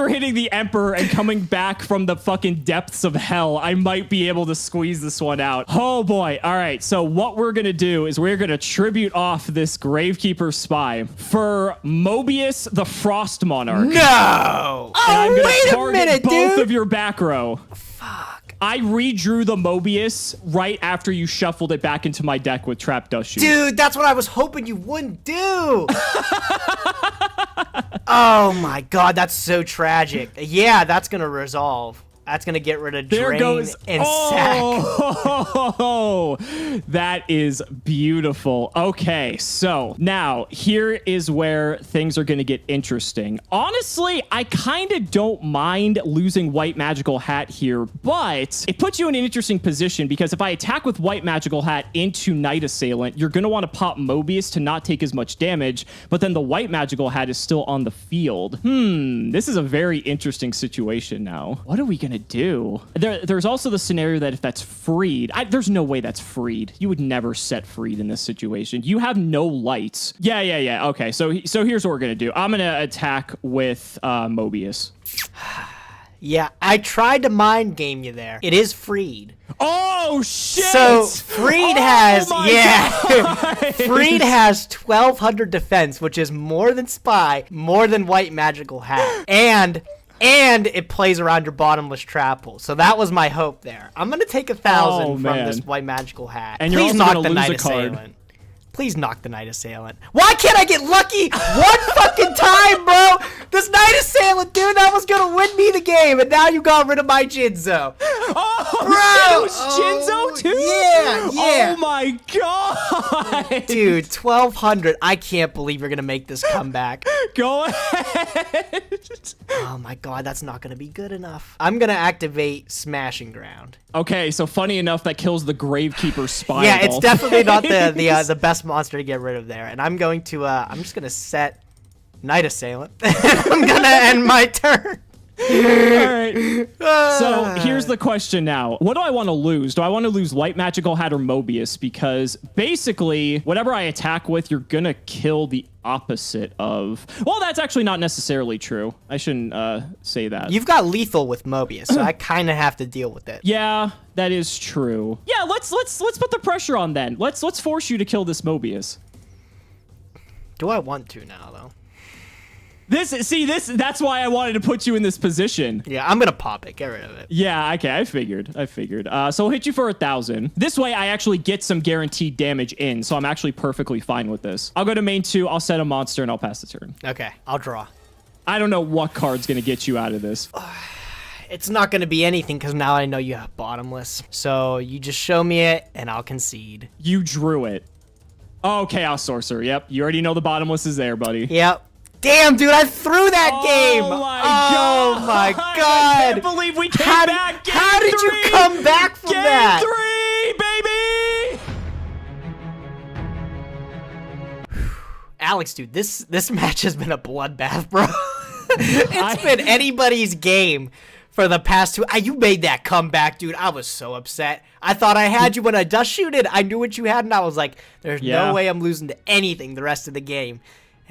hitting the Emperor and coming back from the fucking depths of hell, I might be able to squeeze this one out. Oh boy. All right. So what we're going to do is we're going to tribute off this Gravekeeper spy for Mobius the Frost Monarch. No. And Oh, wait a minute, both dude. of your back row. Fuck. I redrew the Mobius right after you shuffled it back into my deck with Trap Dust Shoes. Dude, that's what I was hoping you wouldn't do. Oh my god, that's so tragic. Yeah, that's going to resolve. That's going to get rid of Drain and Sack. Oh, that is beautiful. Okay, so now here is where things are going to get interesting. Honestly, I kind of don't mind losing White Magical Hat here, but it puts you in an interesting position because if I attack with White Magical Hat into Night Assailant, you're going to want to pop Mobius to not take as much damage, but then the White Magical Hat is still on the field. This is a very interesting situation now. What are we going to do? There's also the scenario that if that's Freed, there's no way that's Freed. You would never set Freed in this situation. You have no lights. Yeah. Okay, so here's what we're gonna do. I'm gonna attack with Mobius. Yeah, I tried to mind game you there. It is Freed. Oh shit! So Freed has God. Freed has 1200 defense, which is more than Spy, more than White Magical Hat, and it plays around your bottomless trap pool. So that was my hope there. I'm going to take 1,000 from this White Magical Hat. And please you're also knock the lose Night a card. Assailant. Please knock the Night Assailant. Why can't I get lucky one fucking time, bro? This Night Assailant, dude, that was going to win me the game. And now you got rid of my Jinzo. Oh Bro! It was Jinzo too? Yeah. Oh my god. Dude, 1200. I can't believe you're gonna make this comeback. Go ahead. Oh my god, that's not gonna be good enough. I'm gonna activate Smashing Ground. Okay, so funny enough, that kills the Gravekeeper spy. Yeah, of it's all definitely not things. the best monster to get rid of there. And I'm going to I'm just gonna set Night Assailant. I'm gonna end my turn. Alright. So here's the question now. What do I want to lose? Do I want to lose Light Magical Hat or Mobius? Because basically, whatever I attack with, you're gonna kill the opposite of... Well, that's actually not necessarily true. I shouldn't say that. You've got lethal with Mobius, so I kind of have to deal with it. Yeah, that is true. Yeah, let's put the pressure on then. Let's force you to kill this Mobius. Do I want to now, though? That's why I wanted to put you in this position. Yeah, I'm gonna pop it. Get rid of it. Yeah, okay, I figured. So I'll hit you for 1,000. This way, I actually get some guaranteed damage in, so I'm actually perfectly fine with this. I'll go to main 2, I'll set a monster, and I'll pass the turn. Okay, I'll draw. I don't know what card's gonna get you out of this. It's not gonna be anything, because now I know you have Bottomless. So you just show me it, and I'll concede. You drew it. Oh, Chaos Sorcerer. Yep, you already know the Bottomless is there, buddy. Yep. Damn, dude, I threw that game! Oh my god! I can't believe we came back! Game how did 3! you come back from that? Game 3, baby! Alex, dude, this match has been a bloodbath, bro. It's been anybody's game for the past 2. You made that comeback, dude. I was so upset. I thought I had you when I dust shooted. I knew what you had, and I was like, there's no way I'm losing to anything the rest of the game.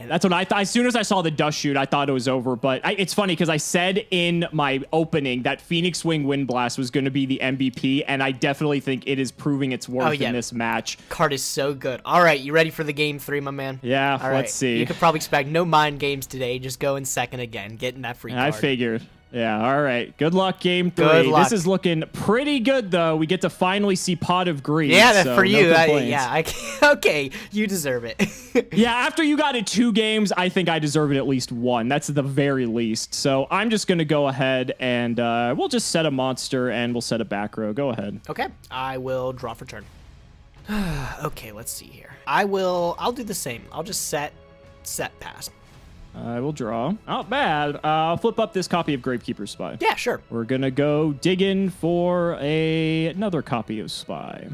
That's what I thought. As soon as I saw the dust shoot, I thought it was over. But it's funny because I said in my opening that Phoenix Wing Wind Blast was going to be the MVP, and I definitely think it is proving its worth in this match. Card is so good. All right, you ready for the game 3, my man? Yeah, all right. Let's see. You could probably expect no mind games today. Just go in second again, getting that free card. I figured. Yeah, all right. Good luck, game 3. Good luck. This is looking pretty good, though. We get to finally see Pot of Greed. Yeah, so for you. No okay, you deserve it. Yeah, after you got it 2 games, I think I deserve it at least 1. That's the very least. So I'm just going to go ahead and we'll just set a monster and we'll set a back row. Go ahead. Okay, I will draw for turn. Okay, let's see here. I'll do the same. I'll just set, pass. I will draw. Not bad. I'll flip up this copy of Gravekeeper Spy. Yeah, sure. We're going to go digging for another copy of Spy.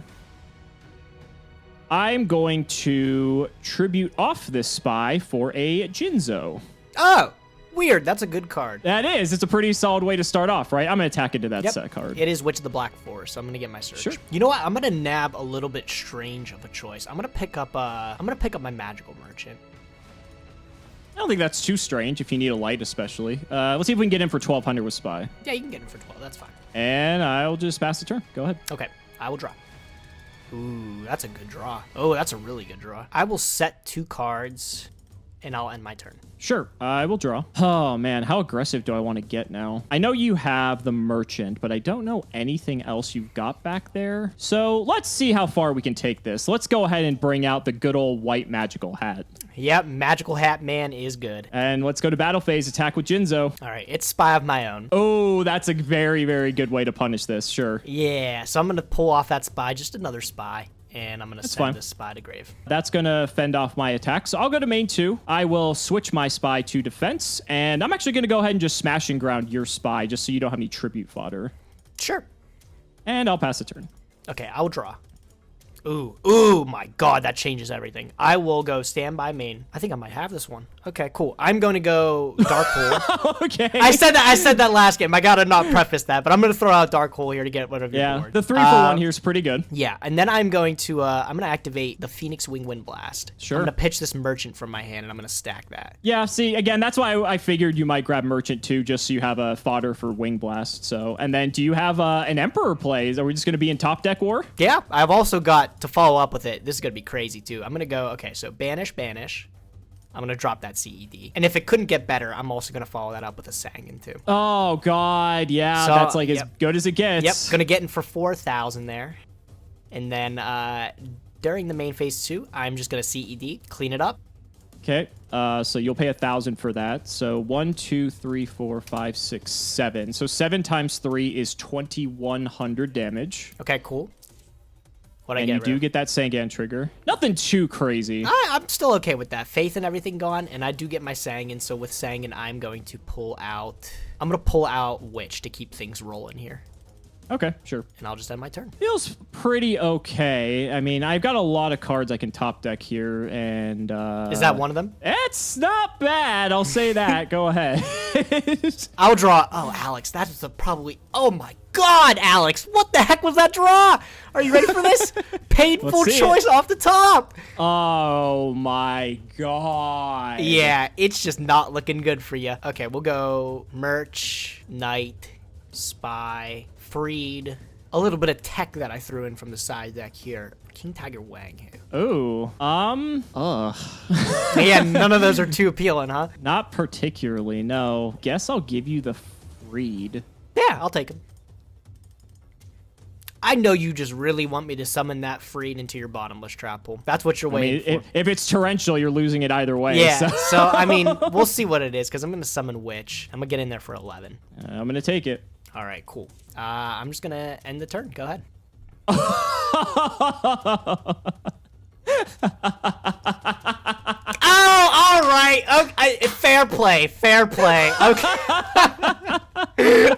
I'm going to tribute off this Spy for a Jinzo. Oh, weird. That's a good card. That is. It's a pretty solid way to start off, right? I'm going to attack into that set card. It is Witch of the Black Forest, so I'm going to get my search. Sure. You know what? I'm going to nab a little bit strange of a choice. I'm going to pick up my Magical Merchant. I don't think that's too strange if you need a light, especially. Let's see if we can get in for 1,200 with Spy. Yeah, you can get in for 12. That's fine. And I'll just pass the turn. Go ahead. Okay, I will draw. Ooh, that's a good draw. Oh, that's a really good draw. I will set 2 cards, and I'll end my turn. Sure, I will draw. Oh, man, how aggressive do I want to get now? I know you have the Merchant, but I don't know anything else you've got back there. So let's see how far we can take this. Let's go ahead and bring out the good old White Magical Hat. Yep, Magical Hat Man is good. And let's go to battle phase, attack with Jinzo. All right, it's Spy of my own. Oh, that's a very, very good way to punish this, sure. Yeah, so I'm going to pull off that Spy, just another Spy. And I'm going to send this Spy to grave. That's going to fend off my attack. So I'll go to main 2. I will switch my Spy to defense. And I'm actually going to go ahead and just smash and ground your Spy just so you don't have any tribute fodder. Sure. And I'll pass the turn. Okay, I'll draw. Ooh, my god, that changes everything. I will go standby main. I think I might have this one. Okay, cool. I'm going to go Dark Hole. Okay. I said that last game. I gotta not preface that, but I'm gonna throw out Dark Hole here to get rid of your board. The 3-for-1 here is pretty good. Yeah, and then I'm going to activate the Phoenix Wing Wind Blast. Sure. I'm gonna pitch this Merchant from my hand, and I'm gonna stack that. Yeah, see, again, that's why I figured you might grab Merchant too, just so you have a fodder for Wing Blast. So, and then do you have an Emperor plays? Are we just gonna be in top deck war? Yeah, I've also got to follow up with it. This is gonna be crazy too. I'm gonna go, okay, so banish. I'm going to drop that CED. And if it couldn't get better, I'm also going to follow that up with a Sangan too. Oh, God. Yeah, so, that's like as good as it gets. Yep, going to get in for 4,000 there. And then during the main phase 2, I'm just going to CED, clean it up, Okay. So you'll pay 1,000 for that. So 1, 2, 3, 4, 5, 6, 7. So 7 times 3 is 2,100 damage. Okay, cool. What I And get? you do get that Sangan trigger. Nothing too crazy. I'm still okay with that. Faith and everything gone, and I do get my Sangan. So with Sangan, I'm going to pull out. I'm gonna pull out Witch to keep things rolling here. Okay, sure. And I'll just end my turn. Feels pretty okay. I mean, I've got a lot of cards I can top deck here, and Is that one of them? It's not bad. I'll say that. Go ahead. I'll draw. Oh, Alex, that is probably. Oh my God, Alex, what the heck was that draw? Are you ready for this? Painful choice off the top. Oh my God. Yeah, it's just not looking good for you. Okay, we'll go Merch, Knight, Spy, Freed, a little bit of tech that I threw in from the side deck here. King Tiger Wang. Ooh. Yeah, none of those are too appealing, huh? Not particularly, no. Guess I'll give you the Freed. Yeah, I'll take him. I know you just really want me to summon that Freed into your bottomless trap pool. That's what you're waiting for. If it's torrential, you're losing it either way. Yeah, so I mean, we'll see what it is, because I'm going to summon Witch. I'm going to get in there for 11. I'm going to take it. All right, cool. I'm just going to end the turn. Go ahead. Oh, all right. Okay, fair play. Fair play. Okay.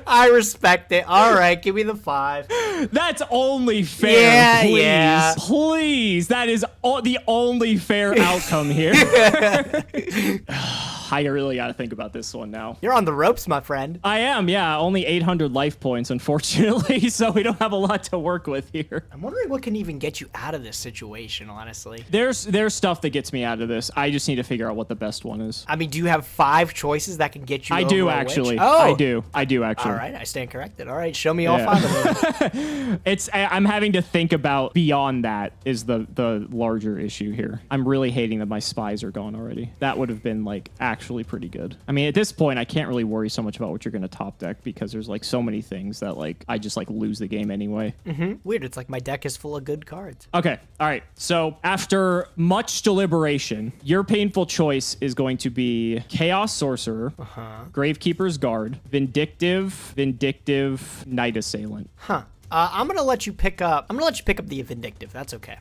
I respect it. All right, give me the 5. That's only fair. Yeah, please. yeah. Please. That is the only fair outcome here. I really got to think about this one now. You're on the ropes, my friend. I am, yeah. Only 800 life points, unfortunately, so we don't have a lot to work with here. I'm wondering what can even get you out of this situation, honestly. There's stuff that gets me out of this. I just need to figure out what the best one is. I mean, do you have 5 choices that can get you I over do, a actually. witch? Oh. I do, actually. All right, I stand corrected. All right, show me all 5 of them. I'm having to think about beyond that is the larger issue here. I'm really hating that my spies are gone already. That would have been, like, actually pretty good. I mean, at this point, I can't really worry so much about what you're going to top deck because there's, like, so many things that, like, I just, like, lose the game anyway. Weird. It's like my deck is full of good cards. Okay. All right. So after much deliberation, your painful choice is going to be Chaos Sorcerer, Gravekeeper's Guard, Vindictive, Night Assailant. Huh. I'm gonna let you pick up. I'm gonna let you pick up the Vindictive. That's okay.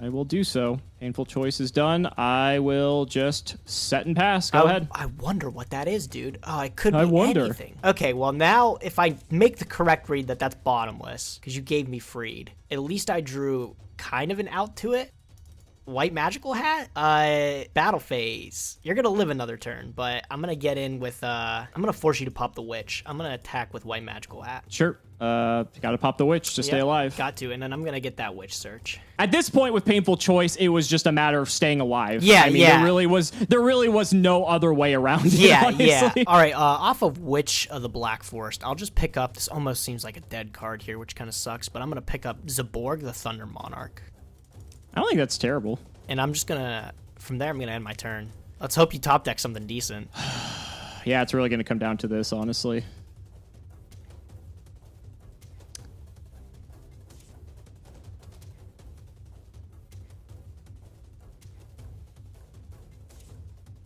I will do so. Painful choice is done. I will just set and pass. Go ahead. I wonder what that is, dude. Oh, it could be anything. Okay, well now if I make the correct read that's bottomless, because you gave me Freed, at least I drew kind of an out to it. White Magical Hat? Battle Phase. You're gonna live another turn, but I'm gonna get in with, I'm gonna force you to pop the Witch. I'm gonna attack with White Magical Hat. Sure. Gotta pop the Witch to stay alive. Got to, and then I'm gonna get that Witch Search. At this point with Painful Choice, it was just a matter of staying alive. Yeah, I mean, there really was no other way around it, Yeah. All right, off of Witch of the Black Forest, I'll just pick up, this almost seems like a dead card here, which kind of sucks, but I'm gonna pick up Zaborg, the Thunder Monarch. I don't think that's terrible. And I'm just gonna, from there, I'm gonna end my turn. Let's hope you top deck something decent. Yeah, it's really gonna come down to this, honestly.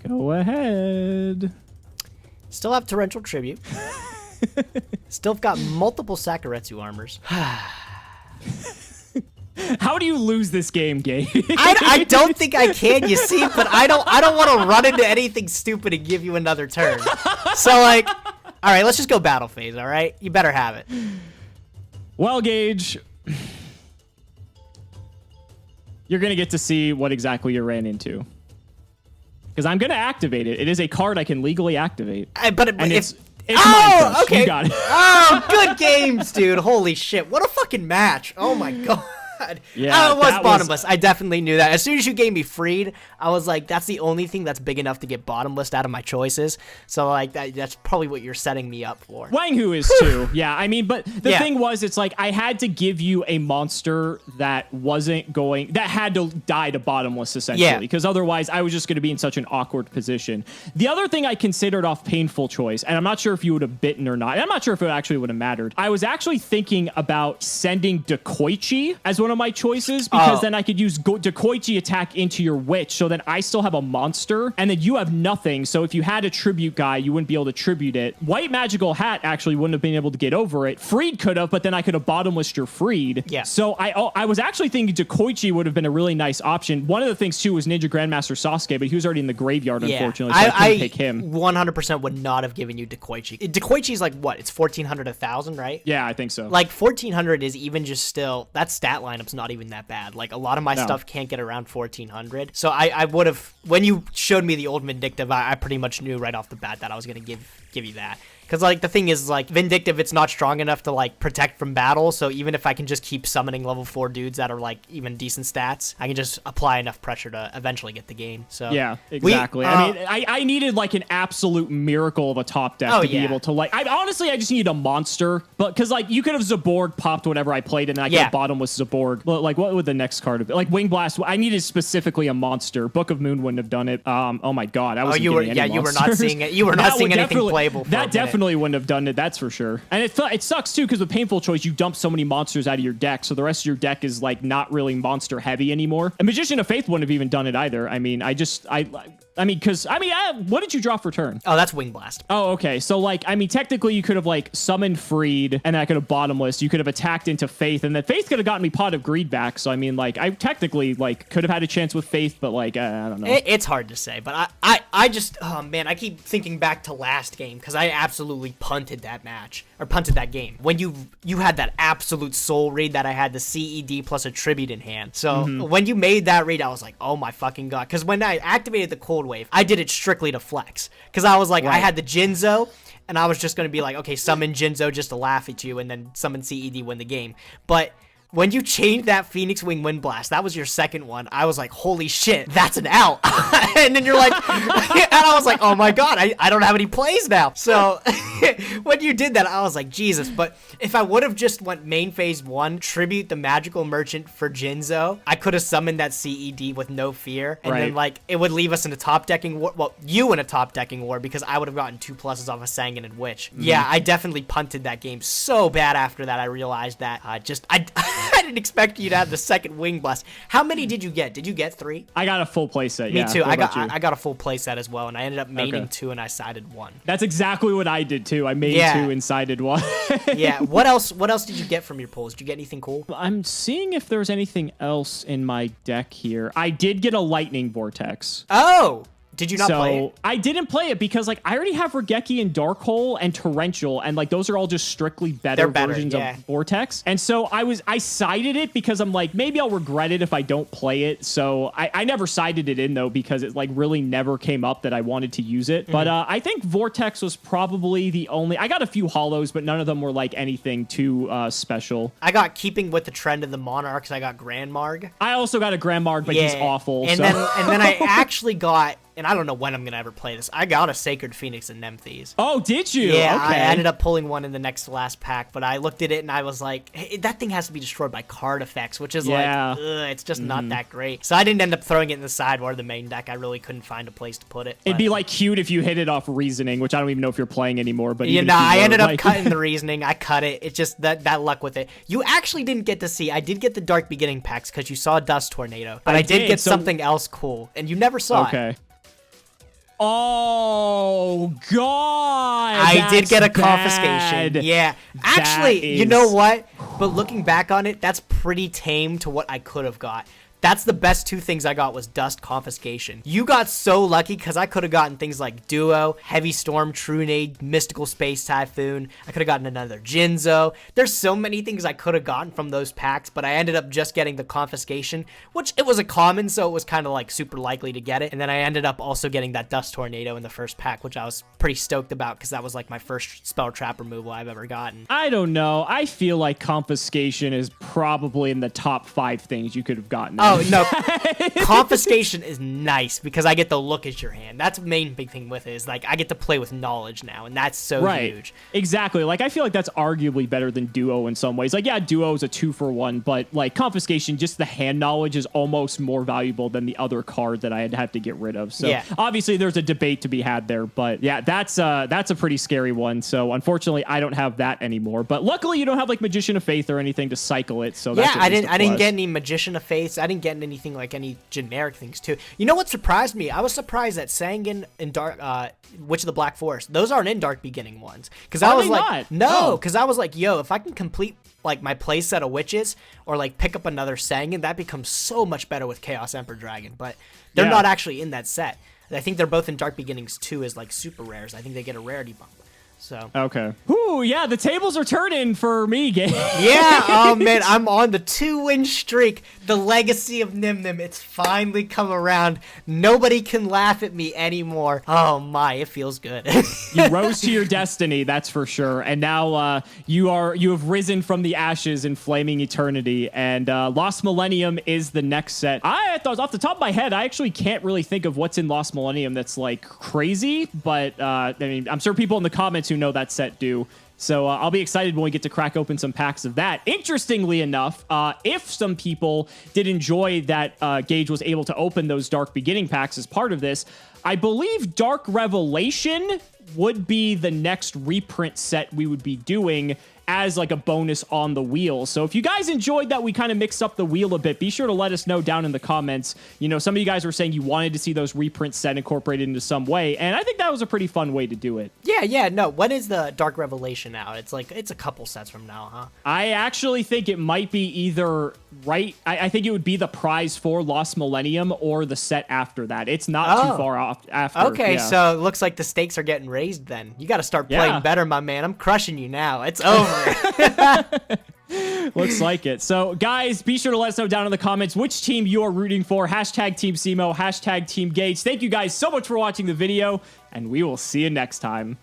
Go ahead. Still have Torrential Tribute. Still got multiple Sakuretsu armors. How do you lose this game, Gabe? I don't think I can, you see, but I don't want to run into anything stupid and give you another turn. So, like, all right, let's just go Battle Phase, all right? You better have it. Well, Gage, you're going to get to see what exactly you ran into. Because I'm going to activate it. It is a card I can legally activate. It's oh, okay. You got it. Oh, good games, dude. Holy shit. What a fucking match. Oh, my God. Yeah, it was bottomless. I definitely knew that. As soon as you gave me Freed, I was like, that's the only thing that's big enough to get bottomless out of my choices. So, like, that's probably what you're setting me up for. Wang Hu is too. Yeah, I mean, but the thing was, it's like I had to give you a monster that had to die to bottomless, essentially. Because otherwise, I was just going to be in such an awkward position. The other thing I considered off Painful Choice, and I'm not sure if you would have bitten or not. I'm not sure if it actually would have mattered. I was actually thinking about sending Dekoichi as one of my choices because then I could use Dekoichi attack into your witch. So then I still have a monster and then you have nothing. So if you had a tribute guy, you wouldn't be able to tribute it. White magical hat actually wouldn't have been able to get over it. Freed could have, but then I could have bottomless your Freed. Yeah. So I was actually thinking Dekoichi would have been a really nice option. One of the things too was Ninja Grandmaster Sasuke, but he was already in the graveyard, unfortunately, so I couldn't pick him. 100% would not have given you Dekoichi. Dekoichi's like what? It's 1400 1000, right? Yeah, I think so. Like 1400 is even just still, that stat lineup's not even that bad. Like a lot of my stuff can't get around 1400. So I would have, when you showed me the old Vindictive, I pretty much knew right off the bat that I was going to give you that. Because, like, the thing is, like, Vindictive, it's not strong enough to, like, protect from battle, so even if I can just keep summoning level 4 dudes that are, like, even decent stats, I can just apply enough pressure to eventually get the game, so... Yeah, exactly. I mean, I needed, like, an absolute miracle of a top deck to be able to, like... Honestly, I just need a monster, but... Because, like, you could have Zaborg popped whatever I played, and then I could have bottomless Zaborg. But, like, what would the next card have been? Like, Wing Blast, I needed specifically a monster. Book of Moon wouldn't have done it. Oh, my God, I wasn't getting any monsters. You were not seeing it. You were not seeing anything playable for that definitely wouldn't have done it, that's for sure. And it sucks too because with Painful Choice you dump so many monsters out of your deck, so the rest of your deck is like not really monster heavy anymore. And Magician of Faith wouldn't have even done it either. I mean, what did you draw for turn? Oh, that's Wing Blast. Oh, okay. So like, I mean, technically you could have like summoned Freed, and I could have bottomless. You could have attacked into Faith, and then Faith could have gotten me Pot of Greed back. So I mean, like, I technically like could have had a chance with Faith, but like, I don't know. It's hard to say, but I just, oh man, I keep thinking back to last game because I absolutely punted that match, or punted that game. When you had that absolute soul read that I had the CED plus a tribute in hand. So when you made that read, I was like, oh my fucking God. Because when I activated the Cold Wave, I did it strictly to flex. Because I was like, I had the Jinzo, and I was just going to be like, okay, summon Jinzo just to laugh at you, and then summon CED, win the game. But when you changed that Phoenix Wing Wind Blast, that was your second one, I was like, holy shit, that's an out. And then you're like, and I was like, oh my God, I don't have any plays now. So when you did that, I was like, Jesus. But if I would have just went main phase 1, tribute the Magical Merchant for Jinzo, I could have summoned that CED with no fear. And then like, it would leave us in a top decking war. Well, you in a top decking war, because I would have gotten 2 pluses off of Sangan and Witch. Yeah, I definitely punted that game so bad after that. I realized that I didn't expect you to have the second Wing Blast. How many did you get? Did you get 3? I got a full playset. Yeah. Me too. I got a full playset as well, and I ended up maining 2 and I sided 1. That's exactly what I did too. I made 2 and sided 1. Yeah. What else did you get from your pulls? Did you get anything cool? I'm seeing if there's anything else in my deck here. I did get a Lightning Vortex. Oh! Did you not play it? I didn't play it because like I already have Regeki and Darkhole and Torrential, and like those are all just strictly better versions of Vortex. And so I sided it because I'm like, maybe I'll regret it if I don't play it. So I never sided it in though, because it like really never came up that I wanted to use it. But I think Vortex was probably the only. I got a few hollows, but none of them were like anything too special. I got, keeping with the trend of the Monarchs, I got Grand Marg. I also got a Grand Marg, but he's awful. And then I actually got, and I don't know when I'm going to ever play this, I got a Sacred Phoenix and Nemethes. Oh, did you? Yeah, okay. I ended up pulling one in the next to last pack, but I looked at it and I was like, hey, that thing has to be destroyed by card effects, which is like, ugh, it's just not that great. So I didn't end up throwing it in the sideboard or the main deck. I really couldn't find a place to put it. It'd be like cute if you hit it off Reasoning, which I don't even know if you're playing anymore. But I ended up cutting the Reasoning. I cut it. It's just that luck with it. You actually didn't get to see. I did get the Dark Beginning packs because you saw Dust Tornado, but I did get something else cool, and you never saw it. Okay. Oh, God. I did get a confiscation. Yeah. Actually, you know what? But looking back on it, that's pretty tame to what I could have got. That's the best 2 things I got was Dust Confiscation. You got so lucky because I could have gotten things like Duo, Heavy Storm, Trunade, Mystical Space Typhoon. I could have gotten another Jinzo. There's so many things I could have gotten from those packs, but I ended up just getting the Confiscation, which it was a common, so it was kind of like super likely to get it. And then I ended up also getting that Dust Tornado in the first pack, which I was pretty stoked about because that was like my first spell trap removal I've ever gotten. I don't know. I feel like Confiscation is probably in the top 5 things you could have gotten. No, no. Confiscation is nice because I get to look at your hand. That's the main big thing with it is like I get to play with knowledge now, and that's so huge. Exactly. Like I feel like that's arguably better than Duo in some ways. Like yeah, Duo is a 2-for-1, but like Confiscation, just the hand knowledge is almost more valuable than the other card that I'd have to get rid of. So yeah. Obviously there's a debate to be had there, but yeah, that's a pretty scary one. So unfortunately I don't have that anymore. But luckily you don't have like Magician of Faith or anything to cycle it. So that's I didn't get any Magician of Faith. I didn't get anything like any generic things too. You know what surprised me? I was surprised that Sangan and Dark Witch of the Black Forest, those aren't in Dark Beginning ones. Because I was like, no, because I was like, yo, if I can complete like my play set of witches or like pick up another Sangan, that becomes so much better with Chaos Emperor Dragon. But they're not actually in that set. I think they're both in Dark Beginnings 2 as like super rares. I think they get a rarity bump. So okay. Ooh, yeah, the tables are turning for me, Gabe. Yeah, oh man, I'm on the 2-win streak. The legacy of Nyhmnim, it's finally come around. Nobody can laugh at me anymore. Oh my, it feels good. You rose to your destiny, that's for sure. And now you have risen from the ashes in flaming eternity. And Lost Millennium is the next set. I thought off the top of my head, I actually can't really think of what's in Lost Millennium that's like crazy. But I mean, I'm sure people in the comments who know that set do. So I'll be excited when we get to crack open some packs of that. Interestingly enough, if some people did enjoy that Gage was able to open those Dark Beginning packs as part of this, I believe Dark Revelation would be the next reprint set we would be doing as like a bonus on the wheel. So if you guys enjoyed that we kind of mixed up the wheel a bit, be sure to let us know down in the comments. You know, some of you guys were saying you wanted to see those reprints set incorporated into some way, and I think that was a pretty fun way to do it. Yeah, no. When is the Dark Revelation out? It's like, it's a couple sets from now, huh? I actually think it might be either I think it would be the prize for Lost Millennium or the set after that. It's not too far off after. Okay, so it looks like the stakes are getting raised then. You got to start playing better, my man. I'm crushing you now. It's over. Looks like it. So guys, be sure to let us know down in the comments which team you are rooting for. Hashtag Team Cimo, hashtag Team Gage. Thank you guys so much for watching the video, and we will see you next time.